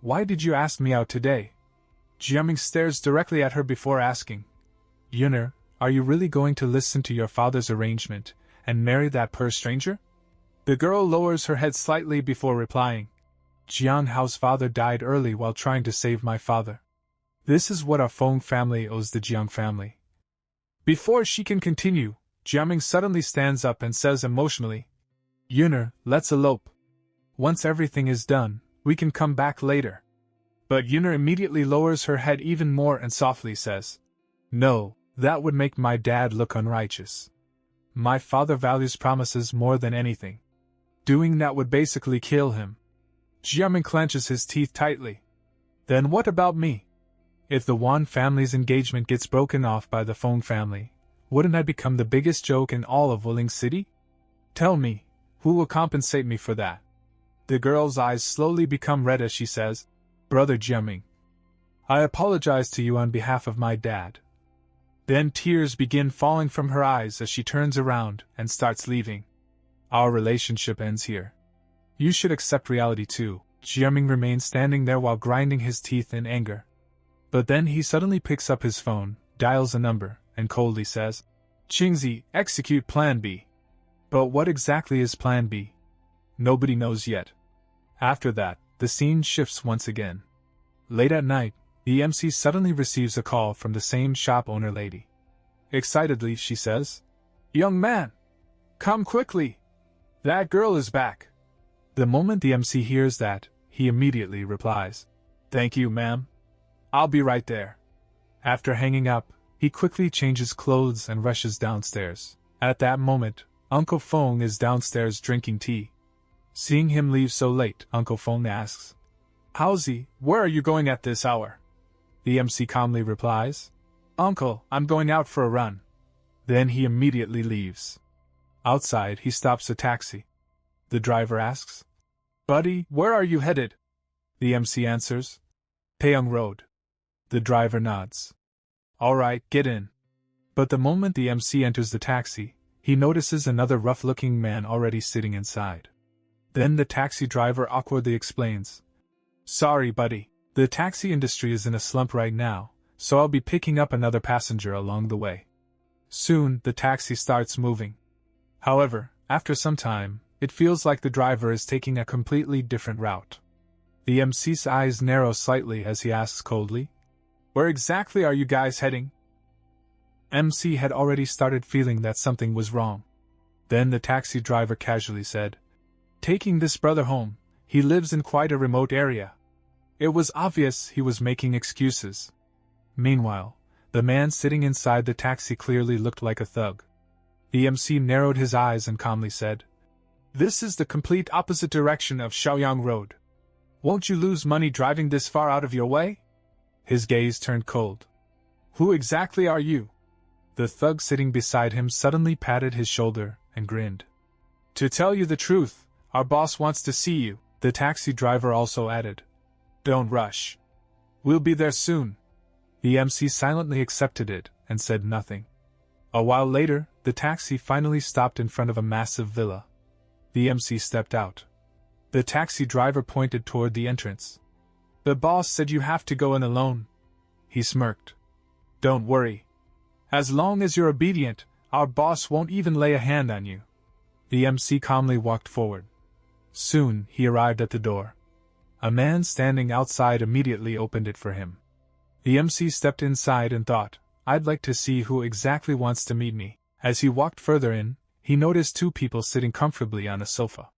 Why did you ask me out today? Jiaming stares directly at her before asking, Yunner, are you really going to listen to your father's arrangement and marry that poor stranger? The girl lowers her head slightly before replying, Jiang Hao's father died early while trying to save my father. This is what our Feng family owes the Jiang family. Before she can continue, Jiaming suddenly stands up and says emotionally, Yunner, let's elope. Once everything is done, we can come back later. But Yunner immediately lowers her head even more and softly says, No, that would make my dad look unrighteous. My father values promises more than anything. Doing that would basically kill him. Jiaming clenches his teeth tightly. Then what about me? If the Wan family's engagement gets broken off by the Feng family, wouldn't I become the biggest joke in all of Wuling City? Tell me, who will compensate me for that? The girl's eyes slowly become red as she says, Brother Jiaming, I apologize to you on behalf of my dad. Then tears begin falling from her eyes as she turns around and starts leaving. Our relationship ends here. You should accept reality too. Jiaming remains standing there while grinding his teeth in anger. But then he suddenly picks up his phone, dials a number, and coldly says, "Qingzi, execute Plan B." But what exactly is Plan B? Nobody knows yet. After that, the scene shifts once again. Late at night, the MC suddenly receives a call from the same shop owner lady. Excitedly, she says, "Young man! Come quickly! That girl is back!" The moment the MC hears that, he immediately replies, "Thank you, ma'am. I'll be right there." After hanging up, he quickly changes clothes and rushes downstairs. At that moment, Uncle Feng is downstairs drinking tea. Seeing him leave so late, Uncle Feng asks, "Howsy, where are you going at this hour?" The MC calmly replies, "Uncle, I'm going out for a run." Then he immediately leaves. Outside, he stops a taxi. The driver asks, "Buddy, where are you headed?" The MC answers, "Taeyong Road." The driver nods. "All right, get in." But the moment the MC enters the taxi, he notices another rough-looking man already sitting inside. Then the taxi driver awkwardly explains, "Sorry, buddy, the taxi industry is in a slump right now, so I'll be picking up another passenger along the way." Soon, the taxi starts moving. However, after some time, it feels like the driver is taking a completely different route. The MC's eyes narrow slightly as he asks coldly, "Where exactly are you guys heading?" MC had already started feeling that something was wrong. Then the taxi driver casually said, "Taking this brother home, he lives in quite a remote area." It was obvious he was making excuses. Meanwhile, the man sitting inside the taxi clearly looked like a thug. The MC narrowed his eyes and calmly said, "This is the complete opposite direction of Shaoyang Road. Won't you lose money driving this far out of your way?" His gaze turned cold. "Who exactly are you?" The thug sitting beside him suddenly patted his shoulder and grinned. "To tell you the truth, our boss wants to see you," the taxi driver also added. "Don't rush. We'll be there soon." The MC silently accepted it and said nothing. A while later, the taxi finally stopped in front of a massive villa. The MC stepped out. The taxi driver pointed toward the entrance. "The boss said you have to go in alone." He smirked. "Don't worry. As long as you're obedient, our boss won't even lay a hand on you." The MC calmly walked forward. Soon, he arrived at the door. A man standing outside immediately opened it for him. The MC stepped inside and thought, "I'd like to see who exactly wants to meet me." As he walked further in, he noticed two people sitting comfortably on a sofa.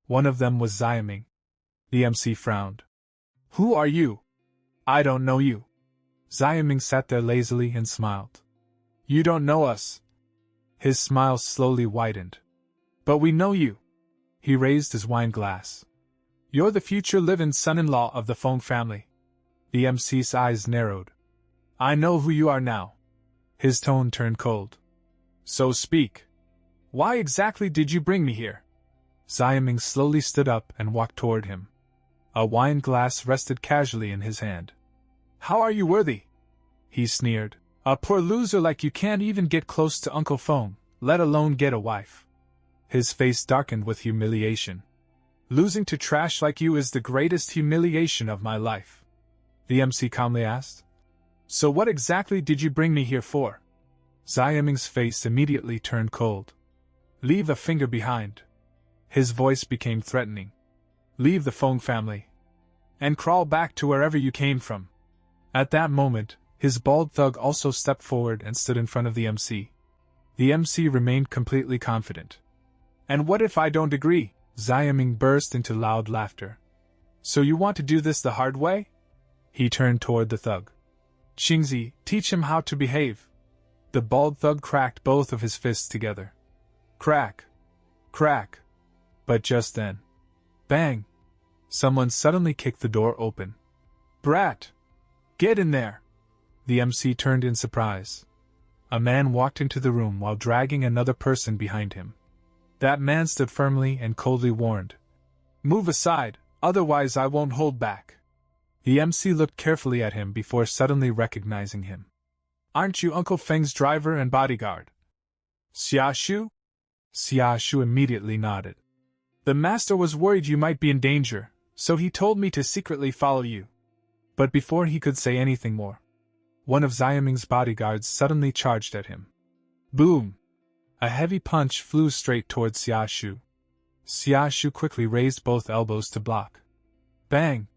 One of them was Xiaming. The MC frowned. "Who are you?" "I don't know you." Xiaming sat there lazily and smiled. "You don't know us." His smile slowly widened. "But we know you." He raised his wine glass. "You're the future live-in son-in-law of the Feng family." The MC's eyes narrowed. "I know who you are now." His tone turned cold. "So speak. Why exactly did you bring me here?" Xiaming slowly stood up and walked toward him. A wine glass rested casually in his hand. "How are you worthy?" He sneered. "A poor loser like you can't even get close to Uncle Feng, let alone get a wife." His face darkened with humiliation. "Losing to trash like you is the greatest humiliation of my life." The MC calmly asked, "So what exactly did you bring me here for?" Xiaming's face immediately turned cold. "Leave a finger behind." His voice became threatening. "Leave the Feng family. And crawl back to wherever you came from." At that moment, his bald thug also stepped forward and stood in front of the MC. The MC remained completely confident. "And what if I don't agree?" Xiaming burst into loud laughter. "So you want to do this the hard way?" He turned toward the thug. "Qingzi, teach him how to behave." The bald thug cracked both of his fists together. Crack! Crack! But just then, bang! Someone suddenly kicked the door open. "Brat! Get in there!" The MC turned in surprise. A man walked into the room while dragging another person behind him. That man stood firmly and coldly warned, "Move aside, otherwise I won't hold back." The MC looked carefully at him before suddenly recognizing him. "Aren't you Uncle Feng's driver and bodyguard?" "Xiaoshu?" Xiaoshu immediately nodded. "The master was worried you might be in danger, so he told me to secretly follow you." But before he could say anything more, one of Xiaming's bodyguards suddenly charged at him. Boom! A heavy punch flew straight towards Xiaoshu. Xiaoshu quickly raised both elbows to block. Bang!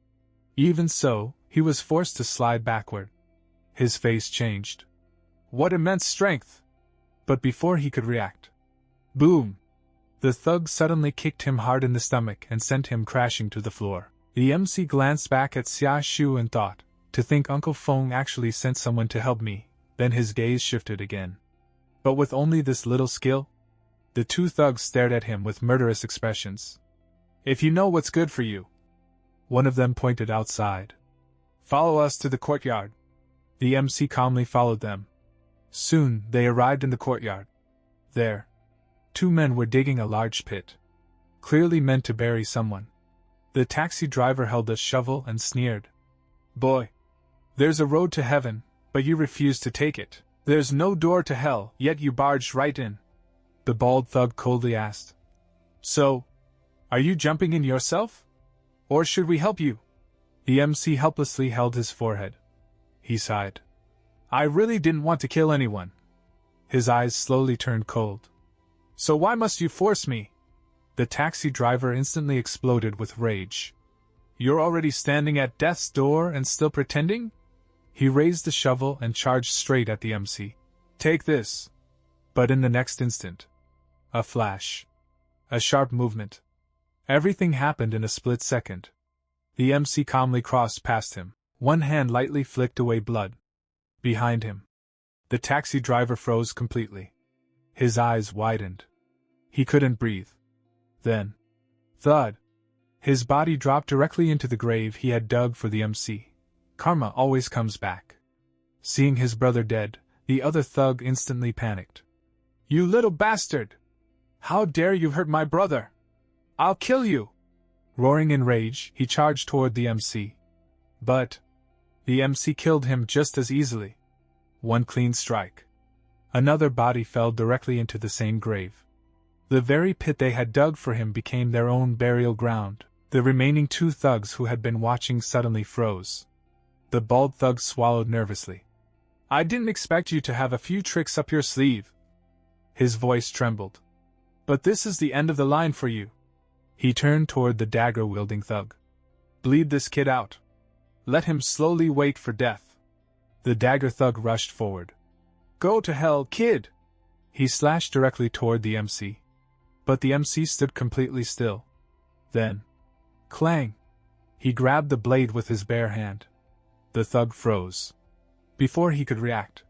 Even so, he was forced to slide backward. His face changed. What immense strength! But before he could react, boom! The thug suddenly kicked him hard in the stomach and sent him crashing to the floor. The MC glanced back at Xiaoshu and thought, to think Uncle Feng actually sent someone to help me, then his gaze shifted again. But with only this little skill? The two thugs stared at him with murderous expressions. If you know what's good for you. One of them pointed outside. Follow us to the courtyard. The MC calmly followed them. Soon, they arrived in the courtyard. There, two men were digging a large pit, clearly meant to bury someone. The taxi driver held a shovel and sneered. Boy, there's a road to heaven, but you refuse to take it. There's no door to hell, yet you barged right in. The bald thug coldly asked. So, are you jumping in yourself? Or should we help you? The MC helplessly held his forehead. He sighed. I really didn't want to kill anyone. His eyes slowly turned cold. So why must you force me? The taxi driver instantly exploded with rage. You're already standing at death's door and still pretending? He raised the shovel and charged straight at the MC. Take this. But in the next instant, a flash. A sharp movement. Everything happened in a split second. The MC calmly crossed past him. One hand lightly flicked away blood. Behind him, the taxi driver froze completely. His eyes widened. He couldn't breathe. Then, thud. His body dropped directly into the grave he had dug for the MC. Karma always comes back. Seeing his brother dead, the other thug instantly panicked. You little bastard! How dare you hurt my brother? I'll kill you! Roaring in rage, he charged toward the MC. But the MC killed him just as easily. One clean strike. Another body fell directly into the same grave. The very pit they had dug for him became their own burial ground. The remaining two thugs who had been watching suddenly froze. The bald thug swallowed nervously. I didn't expect you to have a few tricks up your sleeve. His voice trembled. But this is the end of the line for you. He turned toward the dagger-wielding thug. Bleed this kid out. Let him slowly wait for death. The dagger thug rushed forward. Go to hell, kid! He slashed directly toward the MC. But the MC stood completely still. Then, clang! He grabbed the blade with his bare hand. The thug froze. Before he could react,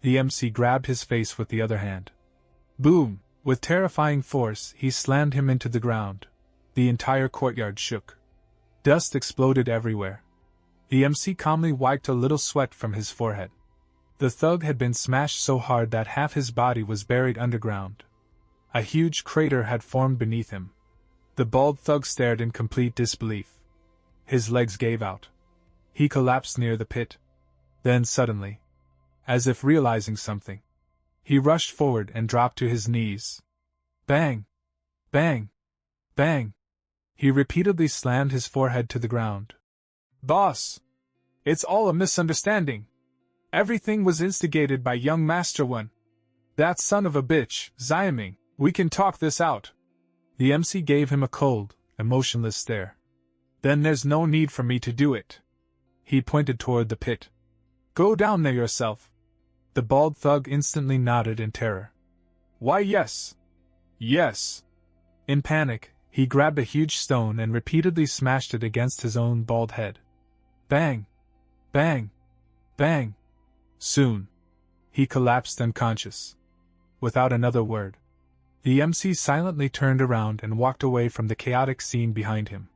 the MC grabbed his face with the other hand. Boom! With terrifying force, he slammed him into the ground. The entire courtyard shook. Dust exploded everywhere. The MC calmly wiped a little sweat from his forehead. The thug had been smashed so hard that half his body was buried underground. A huge crater had formed beneath him. The bald thug stared in complete disbelief. His legs gave out. He collapsed near the pit. Then suddenly, as if realizing something, he rushed forward and dropped to his knees. Bang! Bang! Bang! He repeatedly slammed his forehead to the ground. Boss! It's all a misunderstanding. Everything was instigated by young Master One. That son of a bitch, Xiaming. We can talk this out. The MC gave him a cold, emotionless stare. Then there's no need for me to do it. He pointed toward the pit. Go down there yourself. The bald thug instantly nodded in terror. Why yes. Yes. In panic, he grabbed a huge stone and repeatedly smashed it against his own bald head. Bang! Bang! Bang! Soon, he collapsed unconscious. Without another word, the MC silently turned around and walked away from the chaotic scene behind him.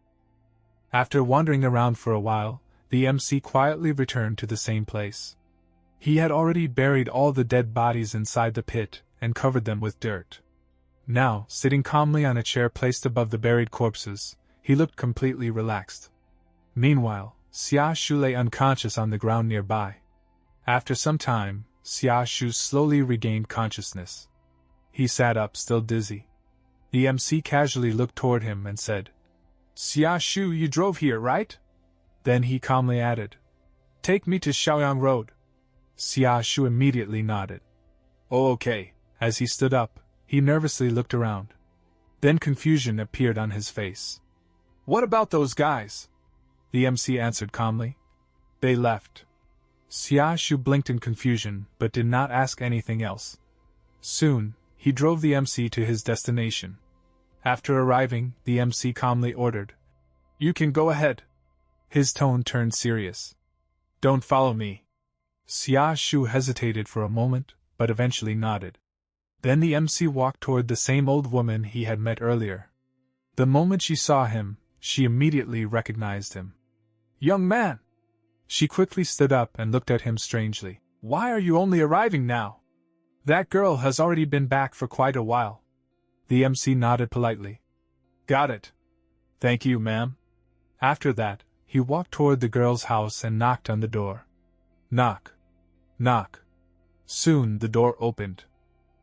After wandering around for a while, the MC quietly returned to the same place. He had already buried all the dead bodies inside the pit and covered them with dirt. Now, sitting calmly on a chair placed above the buried corpses, he looked completely relaxed. Meanwhile, Xiaoshu lay unconscious on the ground nearby. After some time, Xiaoshu slowly regained consciousness. He sat up, still dizzy. The MC casually looked toward him and said, Xiaoshu, you drove here, right? Then he calmly added, Take me to Shaoyang Road. Xia Shu immediately nodded. Oh, okay. As he stood up, he nervously looked around. Then confusion appeared on his face. What about those guys? The MC answered calmly. They left. Xia Shu blinked in confusion but did not ask anything else. Soon, he drove the MC to his destination. After arriving, the MC calmly ordered, You can go ahead. His tone turned serious. Don't follow me. Xia Shu hesitated for a moment, but eventually nodded. Then the MC walked toward the same old woman he had met earlier. The moment she saw him, she immediately recognized him. Young man! She quickly stood up and looked at him strangely. Why are you only arriving now? That girl has already been back for quite a while. The MC nodded politely. Got it. Thank you, ma'am. After that, he walked toward the girl's house and knocked on the door. Knock. Knock. Soon the door opened.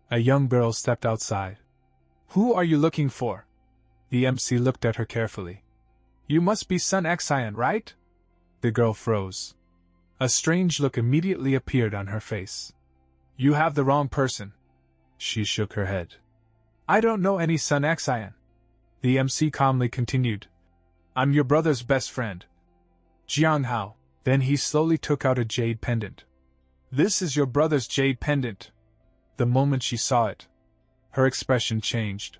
A young girl stepped outside. Who are you looking for? The MC looked at her carefully. You must be Sun Xian, right? The girl froze. A strange look immediately appeared on her face. You have the wrong person. She shook her head. I don't know any Sun Xian. The MC calmly continued. I'm your brother's best friend. Jiang Hao. Then he slowly took out a jade pendant. This is your brother's jade pendant. The moment she saw it, her expression changed.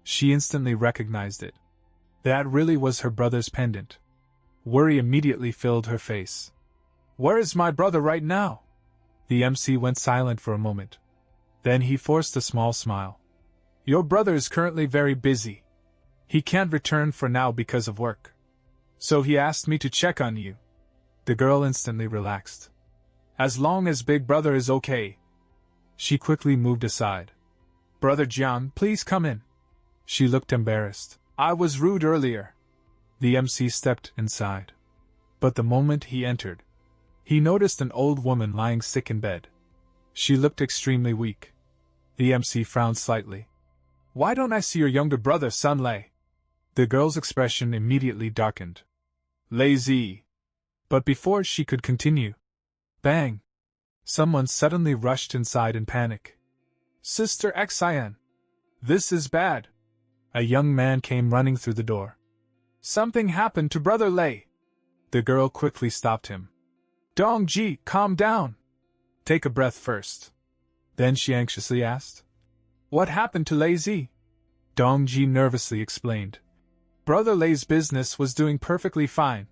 She instantly recognized it. That really was her brother's pendant. Worry immediately filled her face. Where is my brother right now? The MC went silent for a moment. Then he forced a small smile. Your brother is currently very busy. He can't return for now because of work. So he asked me to check on you. The girl instantly relaxed. As long as Big Brother is okay. She quickly moved aside. Brother Jiang, please come in. She looked embarrassed. I was rude earlier. The MC stepped inside. But the moment he entered, he noticed an old woman lying sick in bed. She looked extremely weak. The MC frowned slightly. Why don't I see your younger brother, Sun Lei? The girl's expression immediately darkened. Lazy. But before she could continue, bang! Someone suddenly rushed inside in panic. Sister Xian! This is bad! A young man came running through the door. Something happened to Brother Lei! The girl quickly stopped him. Dongji, calm down! Take a breath first. Then she anxiously asked. What happened to Lei Zi? Dongji nervously explained. Brother Lei's business was doing perfectly fine.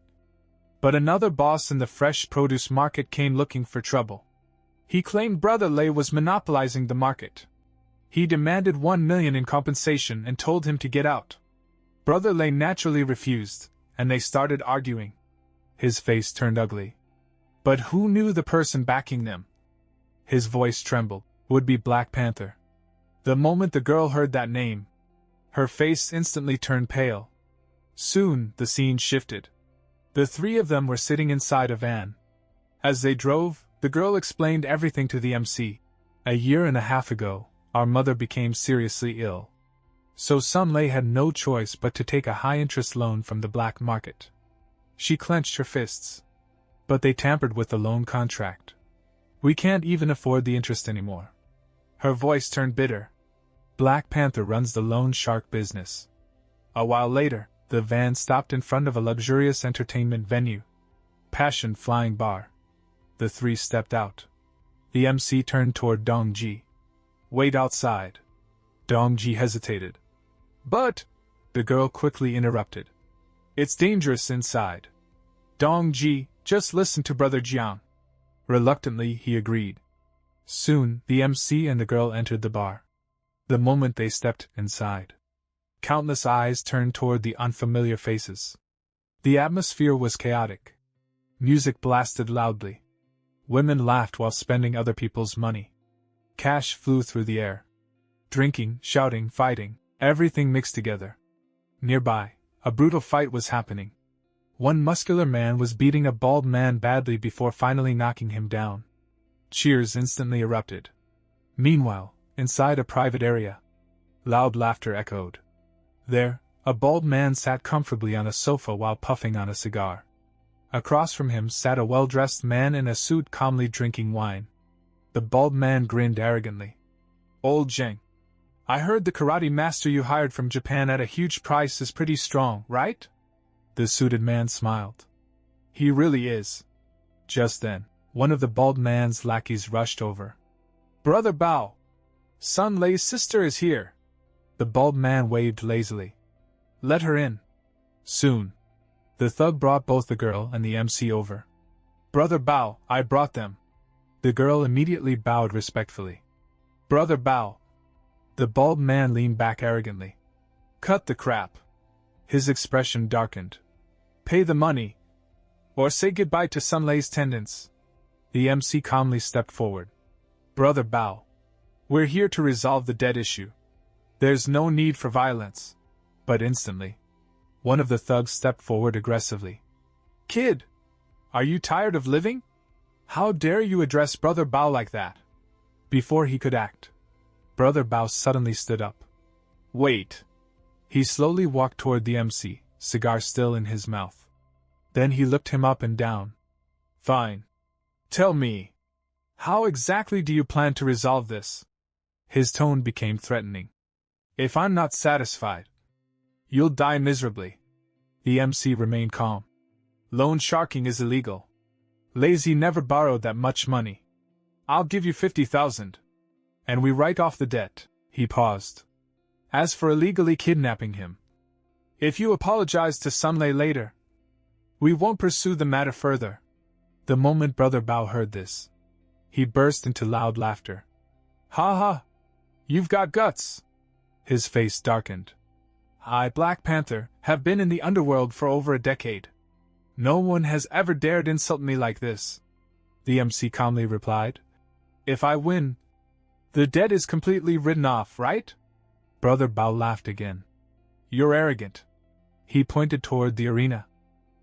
But another boss in the fresh produce market came looking for trouble. He claimed Brother Lei was monopolizing the market. He demanded 1 million in compensation and told him to get out. Brother Lei naturally refused, and they started arguing. His face turned ugly. But who knew the person backing them? His voice trembled. Would be Black Panther. The moment the girl heard that name, her face instantly turned pale. Soon, the scene shifted. The three of them were sitting inside a van. As they drove, the girl explained everything to the MC. A year and a half ago, our mother became seriously ill. So Sun Lei had no choice but to take a high-interest loan from the black market. She clenched her fists. But they tampered with the loan contract. We can't even afford the interest anymore. Her voice turned bitter. Black Panther runs the loan shark business. A while later, the van stopped in front of a luxurious entertainment venue. Passion Flying Bar. The three stepped out. The MC turned toward Dongji. Wait outside. Dongji hesitated. But, the girl quickly interrupted. It's dangerous inside. Dongji, just listen to Brother Jiang. Reluctantly, he agreed. Soon, the MC and the girl entered the bar. The moment they stepped inside, countless eyes turned toward the unfamiliar faces. The atmosphere was chaotic. Music blasted loudly. Women laughed while spending other people's money. Cash flew through the air. Drinking, shouting, fighting, everything mixed together. Nearby, a brutal fight was happening. One muscular man was beating a bald man badly before finally knocking him down. Cheers instantly erupted. Meanwhile, inside a private area, loud laughter echoed. There, a bald man sat comfortably on a sofa while puffing on a cigar. Across from him sat a well-dressed man in a suit calmly drinking wine. The bald man grinned arrogantly. "Old Zheng, I heard the karate master you hired from Japan at a huge price is pretty strong, right?" The suited man smiled. "He really is." Just then, one of the bald man's lackeys rushed over. "Brother Bao! Sun Lei's sister is here." The bald man waved lazily. "Let her in." Soon, the thug brought both the girl and the MC over. "Brother Bao, I brought them." The girl immediately bowed respectfully. "Brother Bao." The bald man leaned back arrogantly. "Cut the crap." His expression darkened. "Pay the money, or say goodbye to Sun Lei's tendons." The MC calmly stepped forward. "Brother Bao, we're here to resolve the debt issue. There's no need for violence." But instantly, one of the thugs stepped forward aggressively. "Kid, are you tired of living? How dare you address Brother Bao like that?" Before he could act, Brother Bao suddenly stood up. "Wait." He slowly walked toward the MC, cigar still in his mouth. Then he looked him up and down. "Fine. Tell me, how exactly do you plan to resolve this?" His tone became threatening. "If I'm not satisfied, you'll die miserably." The MC remained calm. "Loan sharking is illegal. Lazy never borrowed that much money. I'll give you 50,000. And we write off the debt." He paused. "As for illegally kidnapping him, if you apologize to Sun Lei later, we won't pursue the matter further." The moment Brother Bao heard this, he burst into loud laughter. "Ha ha! You've got guts!" His face darkened. "I, Black Panther, have been in the underworld for over a decade. No one has ever dared insult me like this." The MC calmly replied. "If I win, the debt is completely written off, right?" Brother Bao laughed again. "You're arrogant." He pointed toward the arena.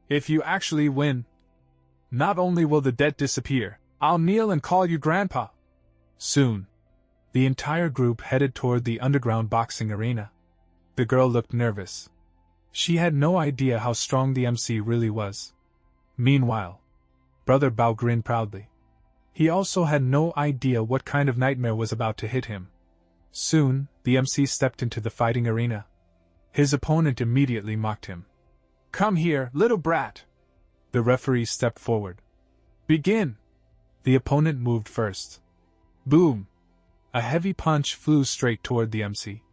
"If you actually win, not only will the debt disappear, I'll kneel and call you Grandpa." Soon, the entire group headed toward the underground boxing arena. The girl looked nervous. She had no idea how strong the MC really was. Meanwhile, Brother Bao grinned proudly. He also had no idea what kind of nightmare was about to hit him. Soon, the MC stepped into the fighting arena. His opponent immediately mocked him. "Come here, little brat." The referee stepped forward. "Begin." The opponent moved first. Boom! A heavy punch flew straight toward the MC.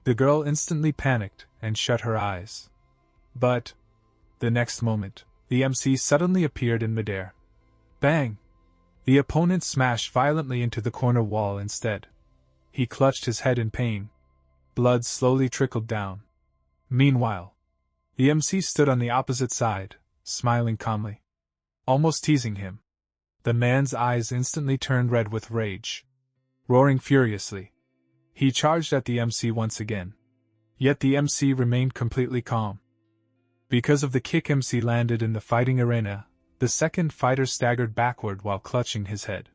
The girl instantly panicked and shut her eyes. But, the next moment, the MC suddenly appeared in midair. Bang! The opponent smashed violently into the corner wall instead. He clutched his head in pain. Blood slowly trickled down. Meanwhile, the MC stood on the opposite side, smiling calmly, almost teasing him. The man's eyes instantly turned red with rage. Roaring furiously, he charged at the MC once again. Yet the MC remained completely calm. Because of the kick MC landed in the fighting arena, the second fighter staggered backward while clutching his head.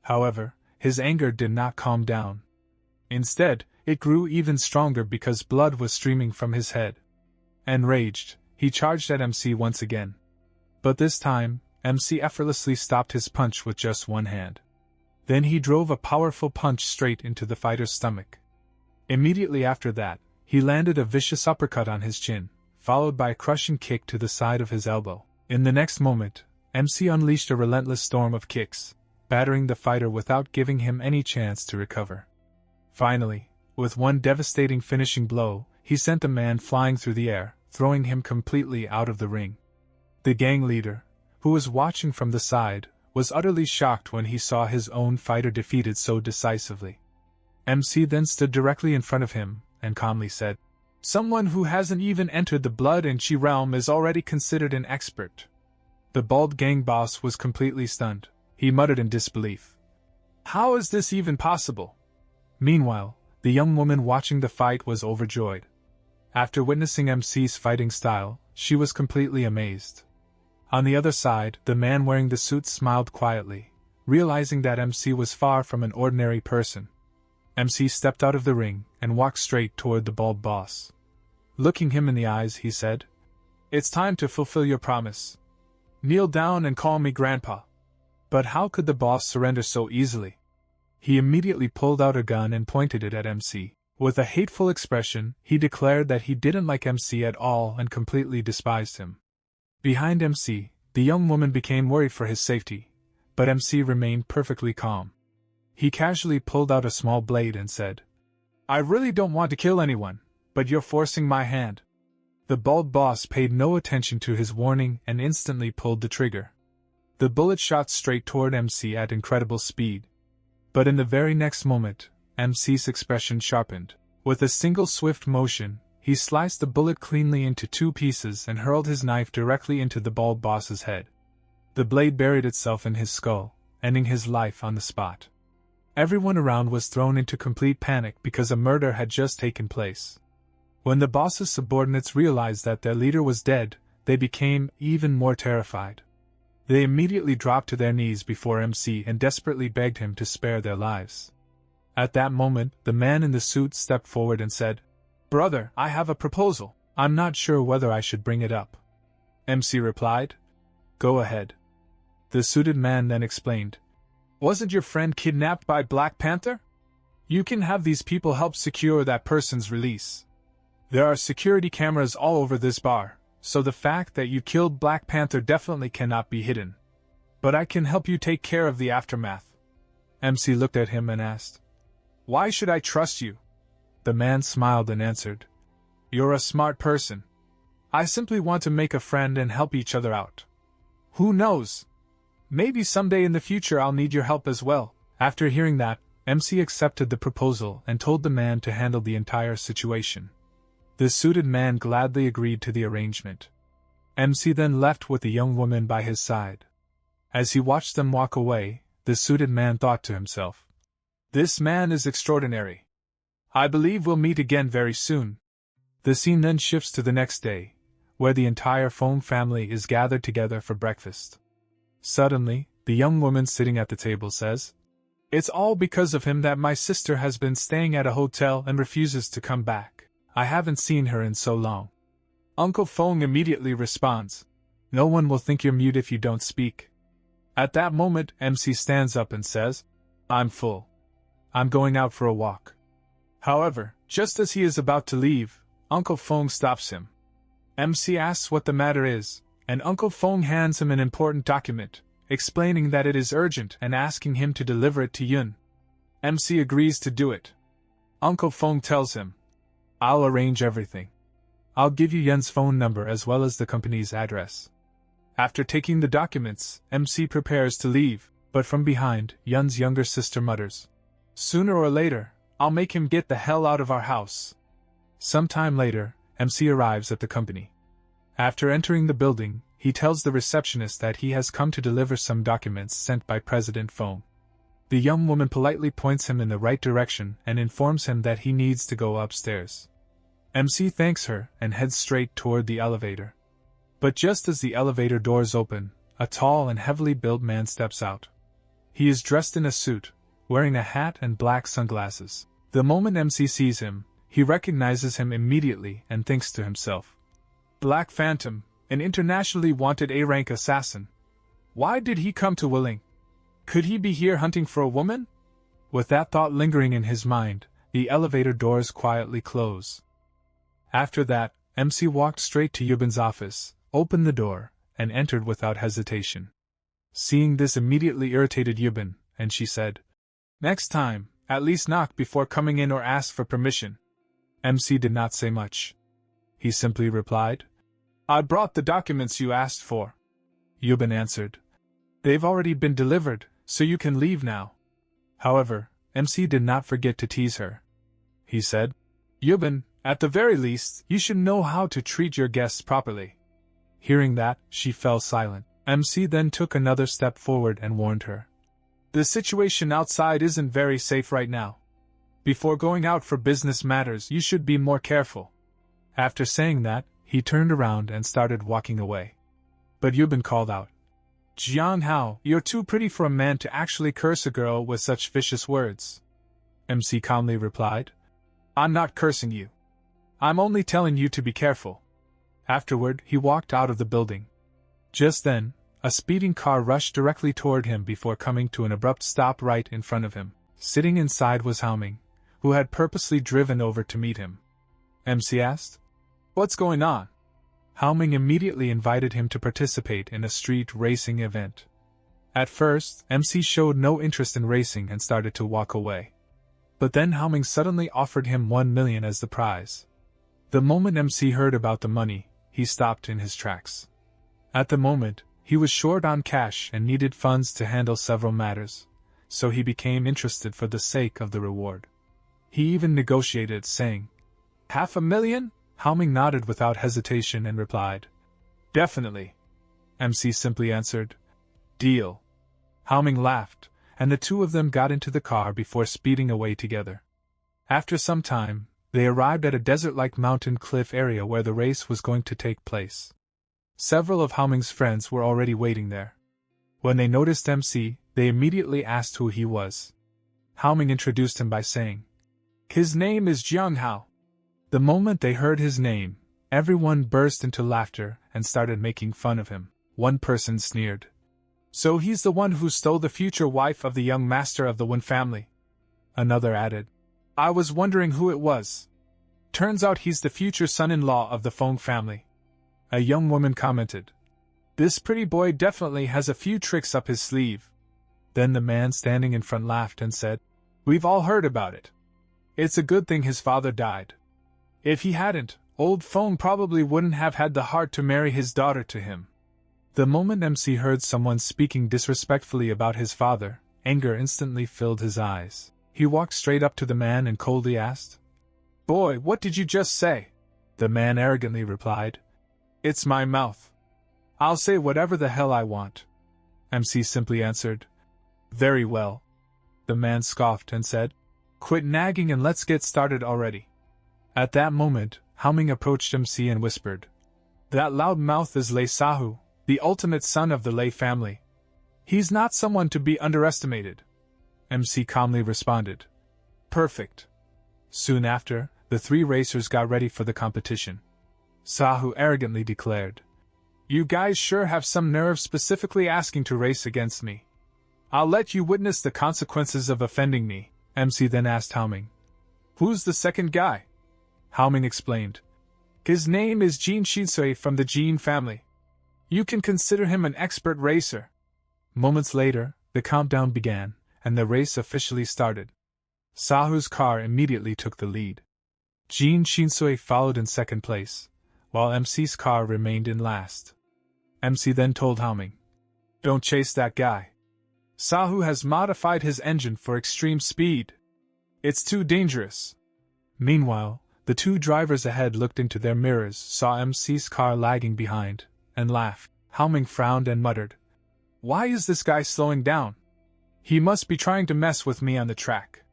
However, his anger did not calm down. Instead, it grew even stronger because blood was streaming from his head. Enraged, he charged at MC once again. But this time, MC effortlessly stopped his punch with just one hand. Then he drove a powerful punch straight into the fighter's stomach. Immediately after that, he landed a vicious uppercut on his chin, followed by a crushing kick to the side of his elbow. In the next moment, MC unleashed a relentless storm of kicks, battering the fighter without giving him any chance to recover. Finally, with one devastating finishing blow, he sent the man flying through the air, throwing him completely out of the ring. The gang leader, who was watching from the side, was utterly shocked when he saw his own fighter defeated so decisively. MC then stood directly in front of him and calmly said, "Someone who hasn't even entered the blood and chi realm is already considered an expert." The bald gang boss was completely stunned. He muttered in disbelief. "How is this even possible?" Meanwhile, the young woman watching the fight was overjoyed. After witnessing MC's fighting style, she was completely amazed. On the other side, the man wearing the suit smiled quietly, realizing that MC was far from an ordinary person. MC stepped out of the ring and walked straight toward the bald boss. Looking him in the eyes, he said, "It's time to fulfill your promise. Kneel down and call me Grandpa. But how could the boss surrender so easily? He immediately pulled out a gun and pointed it at MC. With a hateful expression, he declared that he didn't like MC at all and completely despised him. Behind MC, the young woman became worried for his safety, but MC remained perfectly calm. He casually pulled out a small blade and said, "I really don't want to kill anyone, but you're forcing my hand." The bald boss paid no attention to his warning and instantly pulled the trigger. The bullet shot straight toward MC at incredible speed. But in the very next moment, MC's expression sharpened. With a single swift motion, he sliced the bullet cleanly into 2 pieces and hurled his knife directly into the bald boss's head. The blade buried itself in his skull, ending his life on the spot. Everyone around was thrown into complete panic because a murder had just taken place. When the boss's subordinates realized that their leader was dead, they became even more terrified. They immediately dropped to their knees before MC and desperately begged him to spare their lives. At that moment, the man in the suit stepped forward and said, "Brother, I have a proposal. I'm not sure whether I should bring it up." MC replied, "Go ahead." The suited man then explained, "Wasn't your friend kidnapped by Black Panther? You can have these people help secure that person's release. There are security cameras all over this bar, so the fact that you killed Black Panther definitely cannot be hidden. But I can help you take care of the aftermath." MC looked at him and asked, "Why should I trust you?" The man smiled and answered, "You're a smart person. I simply want to make a friend and help each other out. Who knows? Maybe someday in the future I'll need your help as well." After hearing that, MC accepted the proposal and told the man to handle the entire situation. The suited man gladly agreed to the arrangement. MC then left with the young woman by his side. As he watched them walk away, the suited man thought to himself, "This man is extraordinary. I believe we'll meet again very soon." The scene then shifts to the next day, where the entire Fong family is gathered together for breakfast. Suddenly, the young woman sitting at the table says, "It's all because of him that my sister has been staying at a hotel and refuses to come back. I haven't seen her in so long." Uncle Fong immediately responds, "No one will think you're mute if you don't speak." At that moment, MC stands up and says, "I'm full. I'm going out for a walk." However, just as he is about to leave, Uncle Fong stops him. MC asks what the matter is, and Uncle Fong hands him an important document, explaining that it is urgent and asking him to deliver it to Yun. MC agrees to do it. Uncle Fong tells him, "I'll arrange everything. I'll give you Yun's phone number as well as the company's address." After taking the documents, MC prepares to leave, but from behind, Yun's younger sister mutters, "Sooner or later, I'll make him get the hell out of our house." Sometime later, MC arrives at the company. After entering the building, he tells the receptionist that he has come to deliver some documents sent by President Fong. The young woman politely points him in the right direction and informs him that he needs to go upstairs. MC thanks her and heads straight toward the elevator. But just as the elevator doors open, a tall and heavily built man steps out. He is dressed in a suit, wearing a hat and black sunglasses. The moment MC sees him, he recognizes him immediately and thinks to himself, "Black Phantom, an internationally wanted A-rank assassin. Why did he come to Willing? Could he be here hunting for a woman?" With that thought lingering in his mind, the elevator doors quietly close. After that, MC walked straight to Yubin's office, opened the door, and entered without hesitation. Seeing this immediately irritated Yubin, and she said, "Next time, at least knock before coming in or ask for permission." MC did not say much. He simply replied, "I brought the documents you asked for." Yubin answered, "They've already been delivered, so you can leave now." However, MC did not forget to tease her. He said, "Yubin, at the very least, you should know how to treat your guests properly." Hearing that, she fell silent. MC then took another step forward and warned her, "The situation outside isn't very safe right now. Before going out for business matters, you should be more careful." After saying that, he turned around and started walking away. But Yubin called out, "Jiang Hao, you're too pretty for a man to actually curse a girl with such vicious words." MC calmly replied, "I'm not cursing you. I'm only telling you to be careful." Afterward, he walked out of the building. Just then, A speeding car rushed directly toward him before coming to an abrupt stop right in front of him. Sitting inside was Haoming, who had purposely driven over to meet him. MC asked, "What's going on?" Haoming immediately invited him to participate in a street racing event. At first, MC showed no interest in racing and started to walk away. But then Haoming suddenly offered him 1 million as the prize. The moment MC heard about the money, he stopped in his tracks. At the moment, he was short on cash and needed funds to handle several matters, so he became interested for the sake of the reward. He even negotiated, saying, "500,000? Haoming nodded without hesitation and replied, "Definitely." MC simply answered, "Deal." Haoming laughed, and the two of them got into the car before speeding away together. After some time, they arrived at a desert-like mountain cliff area where the race was going to take place. Several of Haoming's friends were already waiting there. When they noticed MC, they immediately asked who he was. Haoming introduced him by saying, "His name is Jiang Hao." The moment they heard his name, everyone burst into laughter and started making fun of him. One person sneered, "So he's the one who stole the future wife of the young master of the Wen family." Another added, "I was wondering who it was. Turns out he's the future son-in-law of the Feng family." A young woman commented, "This pretty boy definitely has a few tricks up his sleeve." Then the man standing in front laughed and said, "We've all heard about it. It's a good thing his father died. If he hadn't, old Feng probably wouldn't have had the heart to marry his daughter to him." The moment MC heard someone speaking disrespectfully about his father, anger instantly filled his eyes. He walked straight up to the man and coldly asked, "Boy, what did you just say?" The man arrogantly replied, "It's my mouth. I'll say whatever the hell I want." MC simply answered, "Very well." The man scoffed and said, "Quit nagging and let's get started already." At that moment, Haoming approached MC and whispered, "That loud mouth is Lei Sahu, the ultimate son of the Lei family. He's not someone to be underestimated." MC calmly responded, "Perfect." Soon after, the three racers got ready for the competition. Sahu arrogantly declared, "You guys sure have some nerve specifically asking to race against me. I'll let you witness the consequences of offending me." MC then asked Haoming, "Who's the second guy?" Haoming explained, "His name is Jin Shinsui from the Jin family. You can consider him an expert racer." Moments later, the countdown began, and the race officially started. Sahu's car immediately took the lead. Jin Shinsui followed in second place, while MC's car remained in last. MC then told Haoming, "Don't chase that guy. Sahu has modified his engine for extreme speed. It's too dangerous." Meanwhile, the two drivers ahead looked into their mirrors, saw MC's car lagging behind, and laughed. Haoming frowned and muttered, "Why is this guy slowing down? He must be trying to mess with me on the track."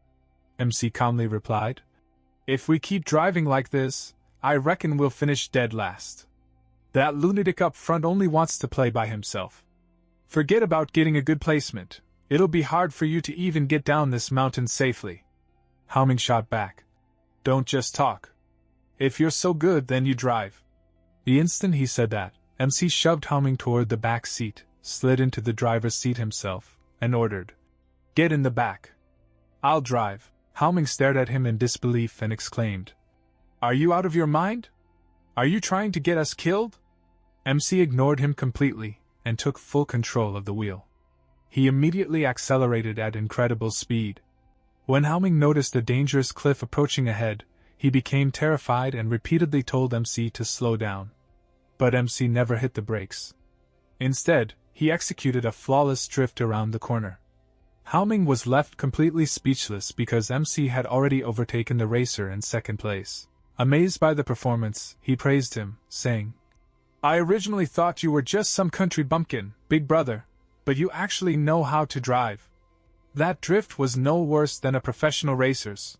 MC calmly replied, "If we keep driving like this, I reckon we'll finish dead last. That lunatic up front only wants to play by himself. Forget about getting a good placement. It'll be hard for you to even get down this mountain safely." Haoming shot back, "Don't just talk. If you're so good, then you drive." The instant he said that, MC shoved Haoming toward the back seat, slid into the driver's seat himself, and ordered, "Get in the back. I'll drive." Haoming stared at him in disbelief and exclaimed, "Are you out of your mind? Are you trying to get us killed?" MC ignored him completely, and took full control of the wheel. He immediately accelerated at incredible speed. When Haoming noticed a dangerous cliff approaching ahead, he became terrified and repeatedly told MC to slow down. But MC never hit the brakes. Instead, he executed a flawless drift around the corner. Haoming was left completely speechless because MC had already overtaken the racer in second place. Amazed by the performance, he praised him, saying, "I originally thought you were just some country bumpkin, big brother, but you actually know how to drive. That drift was no worse than a professional racer's."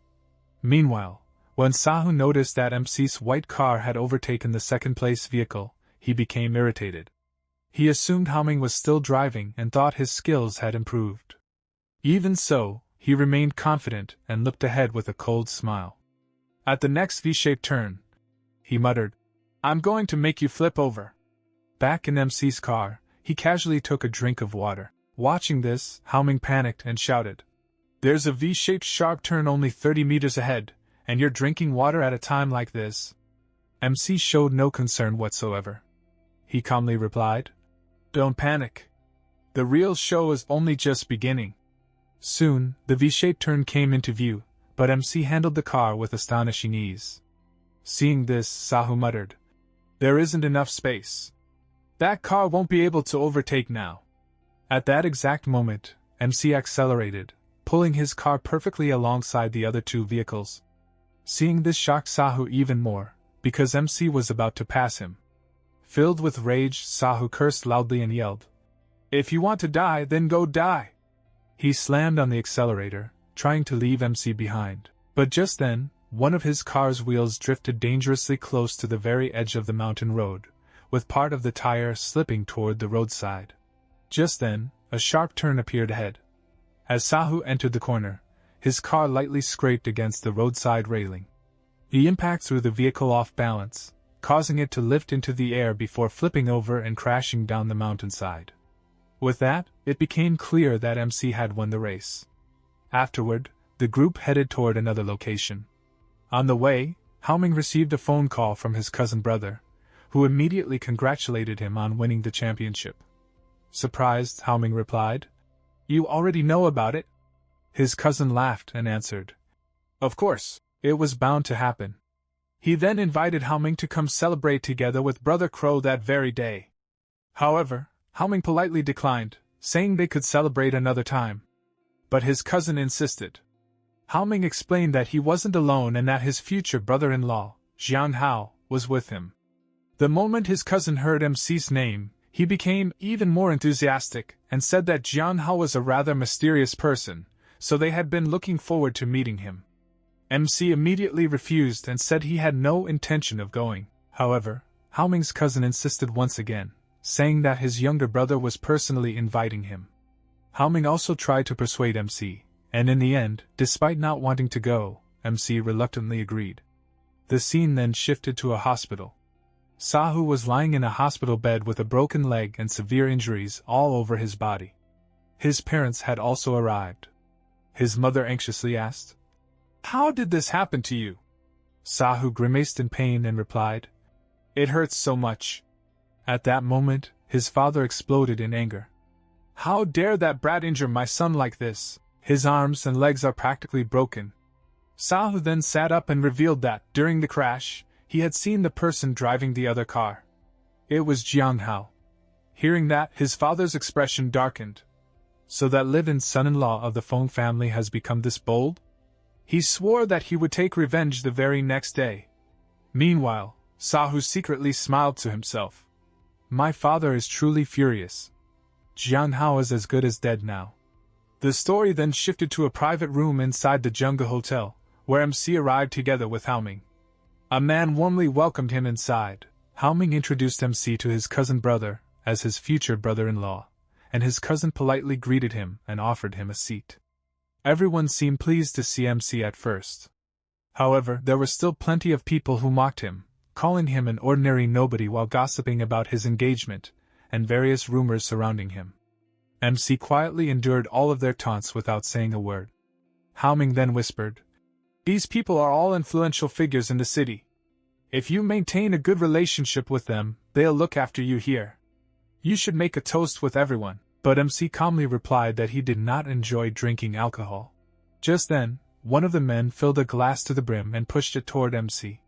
Meanwhile, when Sahu noticed that MC's white car had overtaken the second-place vehicle, he became irritated. He assumed Haoming was still driving and thought his skills had improved. Even so, he remained confident and looked ahead with a cold smile. At the next V-shaped turn, he muttered, "I'm going to make you flip over." Back in MC's car, he casually took a drink of water. Watching this, Haoming panicked and shouted, "There's a V-shaped sharp turn only 30 meters ahead, and you're drinking water at a time like this?" MC showed no concern whatsoever. He calmly replied, "Don't panic. The real show is only just beginning." Soon, the V-shaped turn came into view, but MC handled the car with astonishing ease. Seeing this, Sahu muttered, "There isn't enough space. That car won't be able to overtake now." At that exact moment, MC accelerated, pulling his car perfectly alongside the other two vehicles. Seeing this shocked Sahu even more, because MC was about to pass him. Filled with rage, Sahu cursed loudly and yelled, "If you want to die, then go die!" He slammed on the accelerator, trying to leave MC behind. But just then, one of his car's wheels drifted dangerously close to the very edge of the mountain road, with part of the tire slipping toward the roadside. Just then, a sharp turn appeared ahead. As Sahu entered the corner, his car lightly scraped against the roadside railing. The impact threw the vehicle off balance, causing it to lift into the air before flipping over and crashing down the mountainside. With that, it became clear that MC had won the race. Afterward, the group headed toward another location. On the way, Haoming received a phone call from his cousin brother, who immediately congratulated him on winning the championship. Surprised, Haoming replied, "You already know about it?" His cousin laughed and answered, "Of course, it was bound to happen." He then invited Haoming to come celebrate together with Brother Crow that very day. However, Haoming politely declined, saying they could celebrate another time. But his cousin insisted. Haoming explained that he wasn't alone and that his future brother-in-law, Jiang Hao, was with him. The moment his cousin heard MC's name, he became even more enthusiastic and said that Jiang Hao was a rather mysterious person, so they had been looking forward to meeting him. MC immediately refused and said he had no intention of going. However, Haoming's cousin insisted once again, saying that his younger brother was personally inviting him. Haoming also tried to persuade MC, and in the end, despite not wanting to go, MC reluctantly agreed. The scene then shifted to a hospital. Sahu was lying in a hospital bed with a broken leg and severe injuries all over his body. His parents had also arrived. His mother anxiously asked, "How did this happen to you?" Sahu grimaced in pain and replied, "It hurts so much." At that moment, his father exploded in anger. "How dare that brat injure my son like this? His arms and legs are practically broken." Sahu then sat up and revealed that, during the crash, he had seen the person driving the other car. It was Jiang Hao. Hearing that, his father's expression darkened. So that live-in son-in-law of the Feng family has become this bold? He swore that he would take revenge the very next day. Meanwhile, Sahu secretly smiled to himself. "My father is truly furious. Jiang Hao is as good as dead now." The story then shifted to a private room inside the Jungle Hotel, where MC arrived together with Haoming. A man warmly welcomed him inside. Haoming introduced MC to his cousin brother as his future brother-in-law, and his cousin politely greeted him and offered him a seat. Everyone seemed pleased to see MC at first. However, there were still plenty of people who mocked him, calling him an ordinary nobody while gossiping about his engagement and various rumors surrounding him. MC quietly endured all of their taunts without saying a word. Haoming then whispered, "These people are all influential figures in the city. If you maintain a good relationship with them, they'll look after you here. You should make a toast with everyone." But MC calmly replied that he did not enjoy drinking alcohol. Just then, one of the men filled a glass to the brim and pushed it toward MC.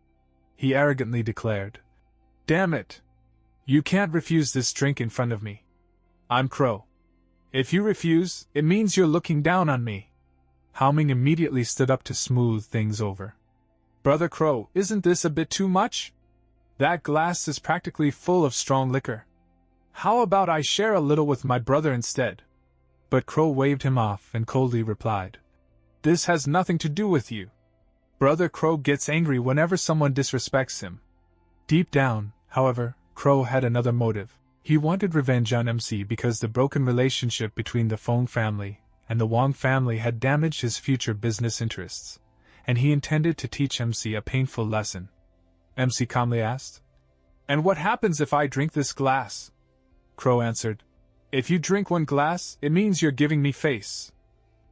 He arrogantly declared, "Damn it! You can't refuse this drink in front of me. I'm Crow. If you refuse, it means you're looking down on me." Haoming immediately stood up to smooth things over. "Brother Crow, isn't this a bit too much? That glass is practically full of strong liquor. How about I share a little with my brother instead?" But Crow waved him off and coldly replied, "This has nothing to do with you. Brother Crow gets angry whenever someone disrespects him." Deep down, however, Crow had another motive. He wanted revenge on MC because the broken relationship between the Feng family and the Wang family had damaged his future business interests, and he intended to teach MC a painful lesson. MC calmly asked, "And what happens if I drink this glass?" Crow answered, If you drink one glass, it means you're giving me face.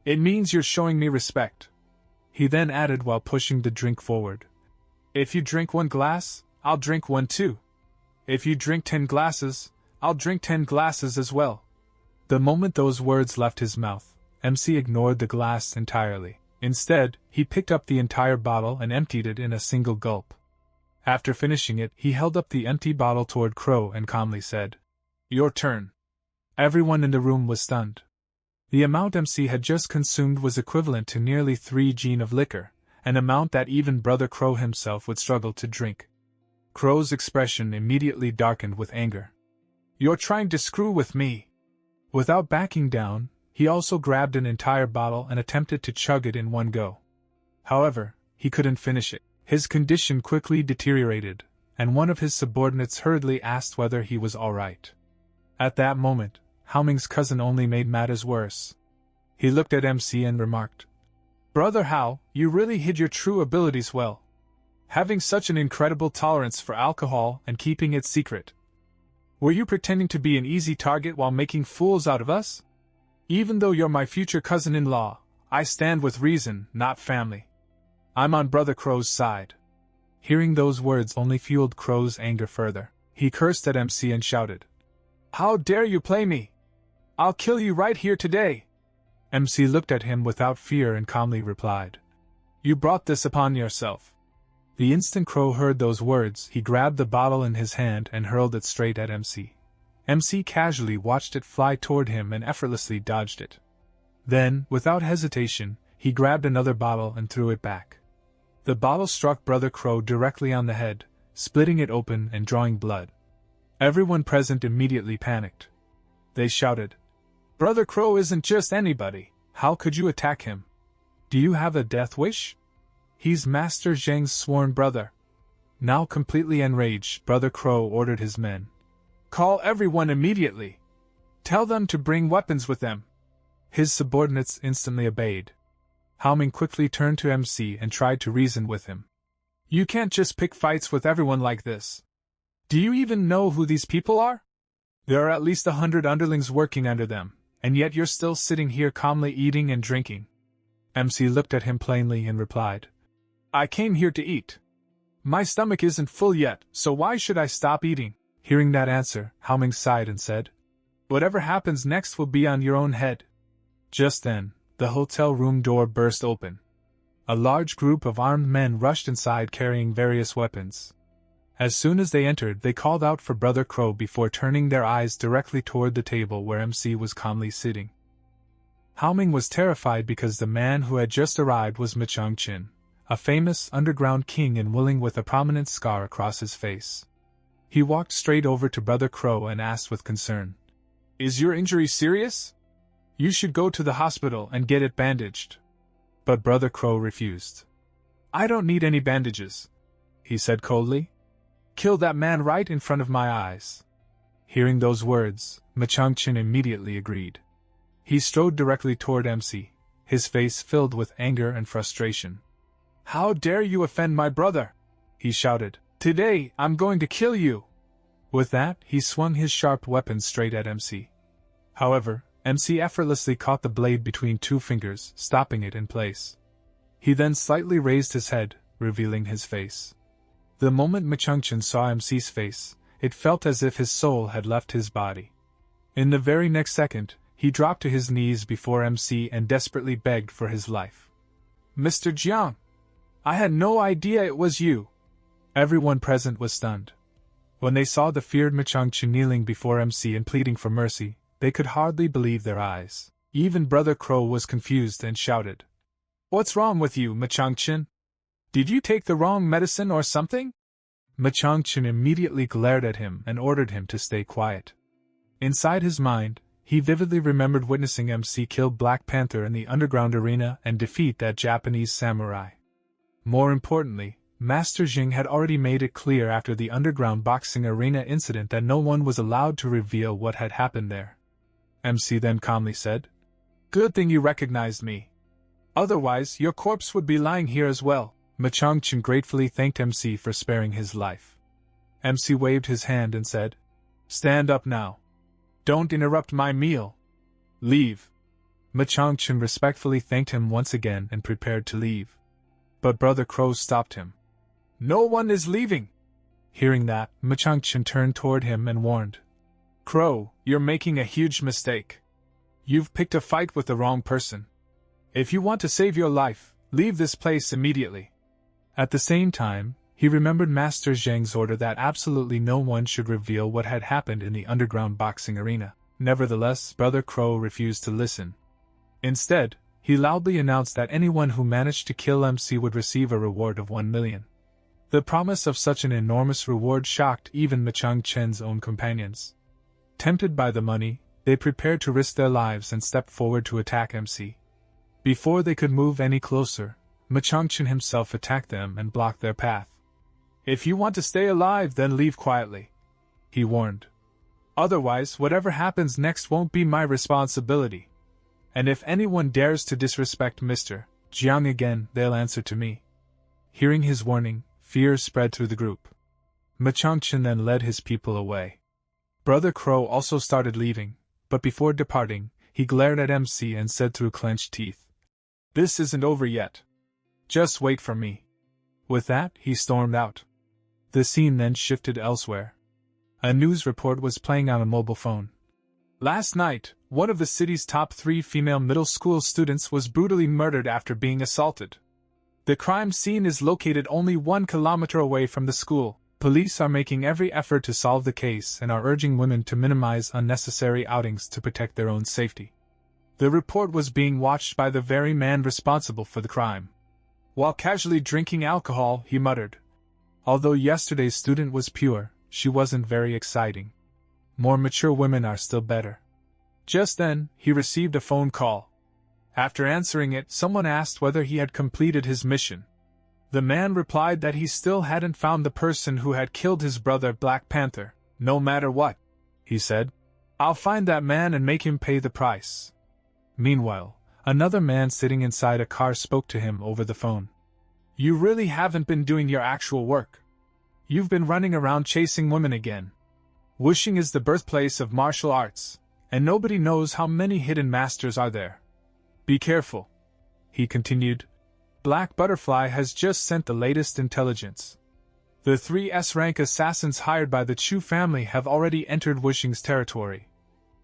It means you're showing me respect. He then added while pushing the drink forward. If you drink one glass, I'll drink one too. If you drink 10 glasses, I'll drink 10 glasses as well. The moment those words left his mouth, MC ignored the glass entirely. Instead, he picked up the entire bottle and emptied it in a single gulp. After finishing it, he held up the empty bottle toward Crow and calmly said, "Your turn." Everyone in the room was stunned. The amount MC had just consumed was equivalent to nearly 3 gin of liquor, an amount that even Brother Crow himself would struggle to drink. Crow's expression immediately darkened with anger. "You're trying to screw with me." Without backing down, he also grabbed an entire bottle and attempted to chug it in one go. However, he couldn't finish it. His condition quickly deteriorated, and one of his subordinates hurriedly asked whether he was all right. At that moment, Haoming's cousin only made matters worse. He looked at MC and remarked, "Brother Hao, you really hid your true abilities well. Having such an incredible tolerance for alcohol and keeping it secret. Were you pretending to be an easy target while making fools out of us? Even though you're my future cousin-in-law, I stand with reason, not family. I'm on Brother Crow's side." Hearing those words only fueled Crow's anger further. He cursed at MC and shouted, "How dare you play me? I'll kill you right here today." MC looked at him without fear and calmly replied, "You brought this upon yourself." The instant Crow heard those words, he grabbed the bottle in his hand and hurled it straight at MC. MC casually watched it fly toward him and effortlessly dodged it. Then, without hesitation, he grabbed another bottle and threw it back. The bottle struck Brother Crow directly on the head, splitting it open and drawing blood. Everyone present immediately panicked. They shouted, "Brother Crow isn't just anybody. How could you attack him? Do you have a death wish? He's Master Zheng's sworn brother." Now completely enraged, Brother Crow ordered his men, "Call everyone immediately. Tell them to bring weapons with them." His subordinates instantly obeyed. Haoming quickly turned to MC and tried to reason with him. "You can't just pick fights with everyone like this. Do you even know who these people are? There are at least 100 underlings working under them, and yet you're still sitting here calmly eating and drinking." MC looked at him plainly and replied, "I came here to eat. My stomach isn't full yet, so why should I stop eating?" Hearing that answer, Haoming sighed and said, "Whatever happens next will be on your own head." Just then, the hotel room door burst open. A large group of armed men rushed inside carrying various weapons. As soon as they entered, they called out for Brother Crow before turning their eyes directly toward the table where MC was calmly sitting. Haoming was terrified because the man who had just arrived was Machang-chin, a famous underground king and willing with a prominent scar across his face. He walked straight over to Brother Crow and asked with concern, "Is your injury serious? You should go to the hospital and get it bandaged." But Brother Crow refused. "I don't need any bandages," he said coldly. "Kill that man right in front of my eyes." Hearing those words, Machang-chin immediately agreed. He strode directly toward MC, his face filled with anger and frustration. "How dare you offend my brother?" he shouted. "Today, I'm going to kill you." With that, he swung his sharp weapon straight at MC. However, MC effortlessly caught the blade between 2 fingers, stopping it in place. He then slightly raised his head, revealing his face. The moment Machang-chin saw MC's face, it felt as if his soul had left his body. In the very next second, he dropped to his knees before MC and desperately begged for his life. "Mr. Jiang, I had no idea it was you." Everyone present was stunned. When they saw the feared Machang-chin kneeling before MC and pleading for mercy, they could hardly believe their eyes. Even Brother Crow was confused and shouted, "What's wrong with you, Machang-chin? Did you take the wrong medicine or something?" Machang-chin immediately glared at him and ordered him to stay quiet. Inside his mind, he vividly remembered witnessing MC kill Black Panther in the underground arena and defeat that Japanese samurai. More importantly, Master Zheng had already made it clear after the underground boxing arena incident that no one was allowed to reveal what had happened there. MC then calmly said, "Good thing you recognized me. Otherwise, your corpse would be lying here as well." Machang-chin gratefully thanked MC for sparing his life. MC waved his hand and said, "Stand up now." Don't interrupt my meal. Leave. Machangchen respectfully thanked him once again and prepared to leave. But Brother Crow stopped him. No one is leaving. Hearing that, Machangchen turned toward him and warned. Crow, you're making a huge mistake. You've picked a fight with the wrong person. If you want to save your life, leave this place immediately. At the same time, he remembered Master Zhang's order that absolutely no one should reveal what had happened in the underground boxing arena. Nevertheless, Brother Crow refused to listen. Instead, he loudly announced that anyone who managed to kill MC would receive a reward of 1 million. The promise of such an enormous reward shocked even Machangchen's own companions. Tempted by the money, they prepared to risk their lives and stepped forward to attack MC. Before they could move any closer, Machangchen himself attacked them and blocked their path. If you want to stay alive, then leave quietly, he warned. Otherwise, whatever happens next won't be my responsibility. And if anyone dares to disrespect Mr. Jiang again, they'll answer to me. Hearing his warning, fear spread through the group. Machangchen then led his people away. Brother Crow also started leaving, but before departing, he glared at MC and said through clenched teeth, "This isn't over yet. Just wait for me." With that, he stormed out. The scene then shifted elsewhere. A news report was playing on a mobile phone. Last night, one of the city's top 3 female middle school students was brutally murdered after being assaulted. The crime scene is located only 1 kilometer away from the school. Police are making every effort to solve the case and are urging women to minimize unnecessary outings to protect their own safety. The report was being watched by the very man responsible for the crime. While casually drinking alcohol, he muttered, "Although yesterday's student was pure, she wasn't very exciting. More mature women are still better." Just then, he received a phone call. After answering it, someone asked whether he had completed his mission. The man replied that he still hadn't found the person who had killed his brother Black Panther. "No matter what," he said, "I'll find that man and make him pay the price." Meanwhile, another man sitting inside a car spoke to him over the phone. "You really haven't been doing your actual work. You've been running around chasing women again. Wuxing is the birthplace of martial arts, and nobody knows how many hidden masters are there. Be careful," he continued. "Black Butterfly has just sent the latest intelligence. The 3 S-rank assassins hired by the Chu family have already entered Wuxing's territory."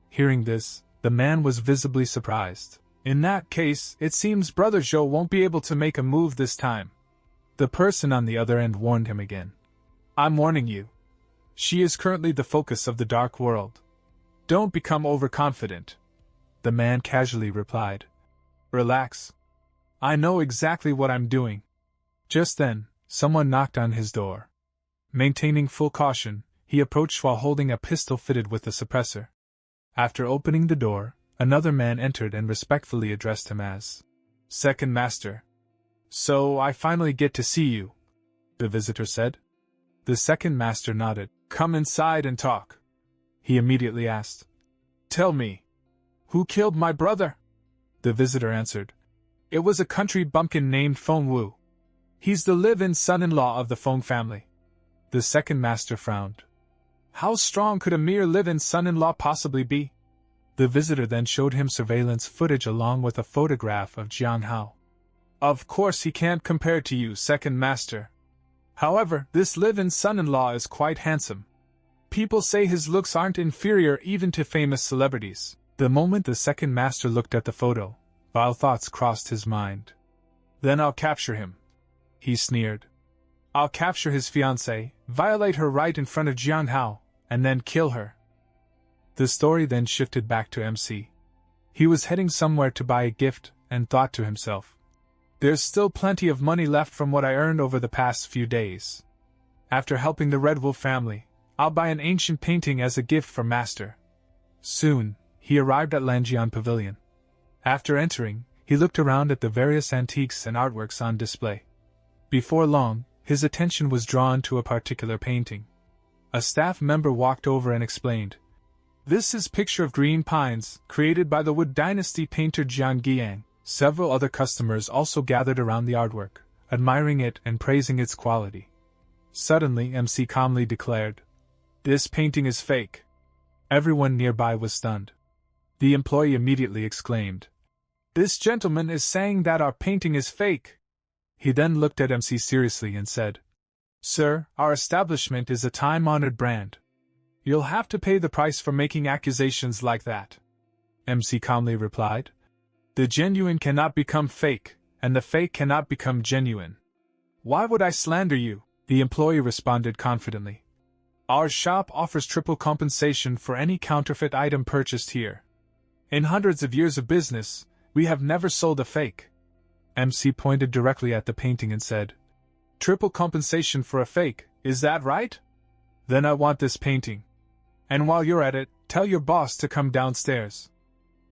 Hearing this, the man was visibly surprised. "In that case, it seems Brother Zhou won't be able to make a move this time." The person on the other end warned him again. "I'm warning you. She is currently the focus of the dark world. Don't become overconfident." The man casually replied, "Relax. I know exactly what I'm doing." Just then, someone knocked on his door. Maintaining full caution, he approached while holding a pistol fitted with a suppressor. After opening the door, another man entered and respectfully addressed him as Second Master. "So I finally get to see you," the visitor said. The Second Master nodded. "Come inside and talk," he immediately asked. "Tell me, who killed my brother?" The visitor answered. "It was a country bumpkin named Feng Wu. He's the live-in son-in-law of the Feng family." The Second Master frowned. "How strong could a mere live-in son-in-law possibly be?" The visitor then showed him surveillance footage along with a photograph of Jiang Hao. "Of course he can't compare to you, Second Master. However, this live-in son-in-law is quite handsome. People say his looks aren't inferior even to famous celebrities." The moment the Second Master looked at the photo, vile thoughts crossed his mind. "Then I'll capture him," he sneered. "I'll capture his fiancée, violate her right in front of Jiang Hao, and then kill her." The story then shifted back to MC. He was heading somewhere to buy a gift, and thought to himself, "There's still plenty of money left from what I earned over the past few days. After helping the Red Wolf family, I'll buy an ancient painting as a gift for Master." Soon, he arrived at Lanjian Pavilion. After entering, he looked around at the various antiques and artworks on display. Before long, his attention was drawn to a particular painting. A staff member walked over and explained, "This is Picture of Green Pines, created by the Wood Dynasty painter Jiang Guiyang." Several other customers also gathered around the artwork, admiring it and praising its quality. Suddenly MC calmly declared, "This painting is fake. Everyone nearby was stunned. The employee immediately exclaimed, "This gentleman is saying that our painting is fake." He then looked at MC seriously and said, "Sir, our establishment is a time-honored brand. You'll have to pay the price for making accusations like that." MC calmly replied, "The genuine cannot become fake, and the fake cannot become genuine." "Why would I slander you?" the employee responded confidently. "Our shop offers triple compensation for any counterfeit item purchased here. In hundreds of years of business, we have never sold a fake." MC pointed directly at the painting and said, "Triple compensation for a fake, is that right? Then I want this painting. And while you're at it, tell your boss to come downstairs."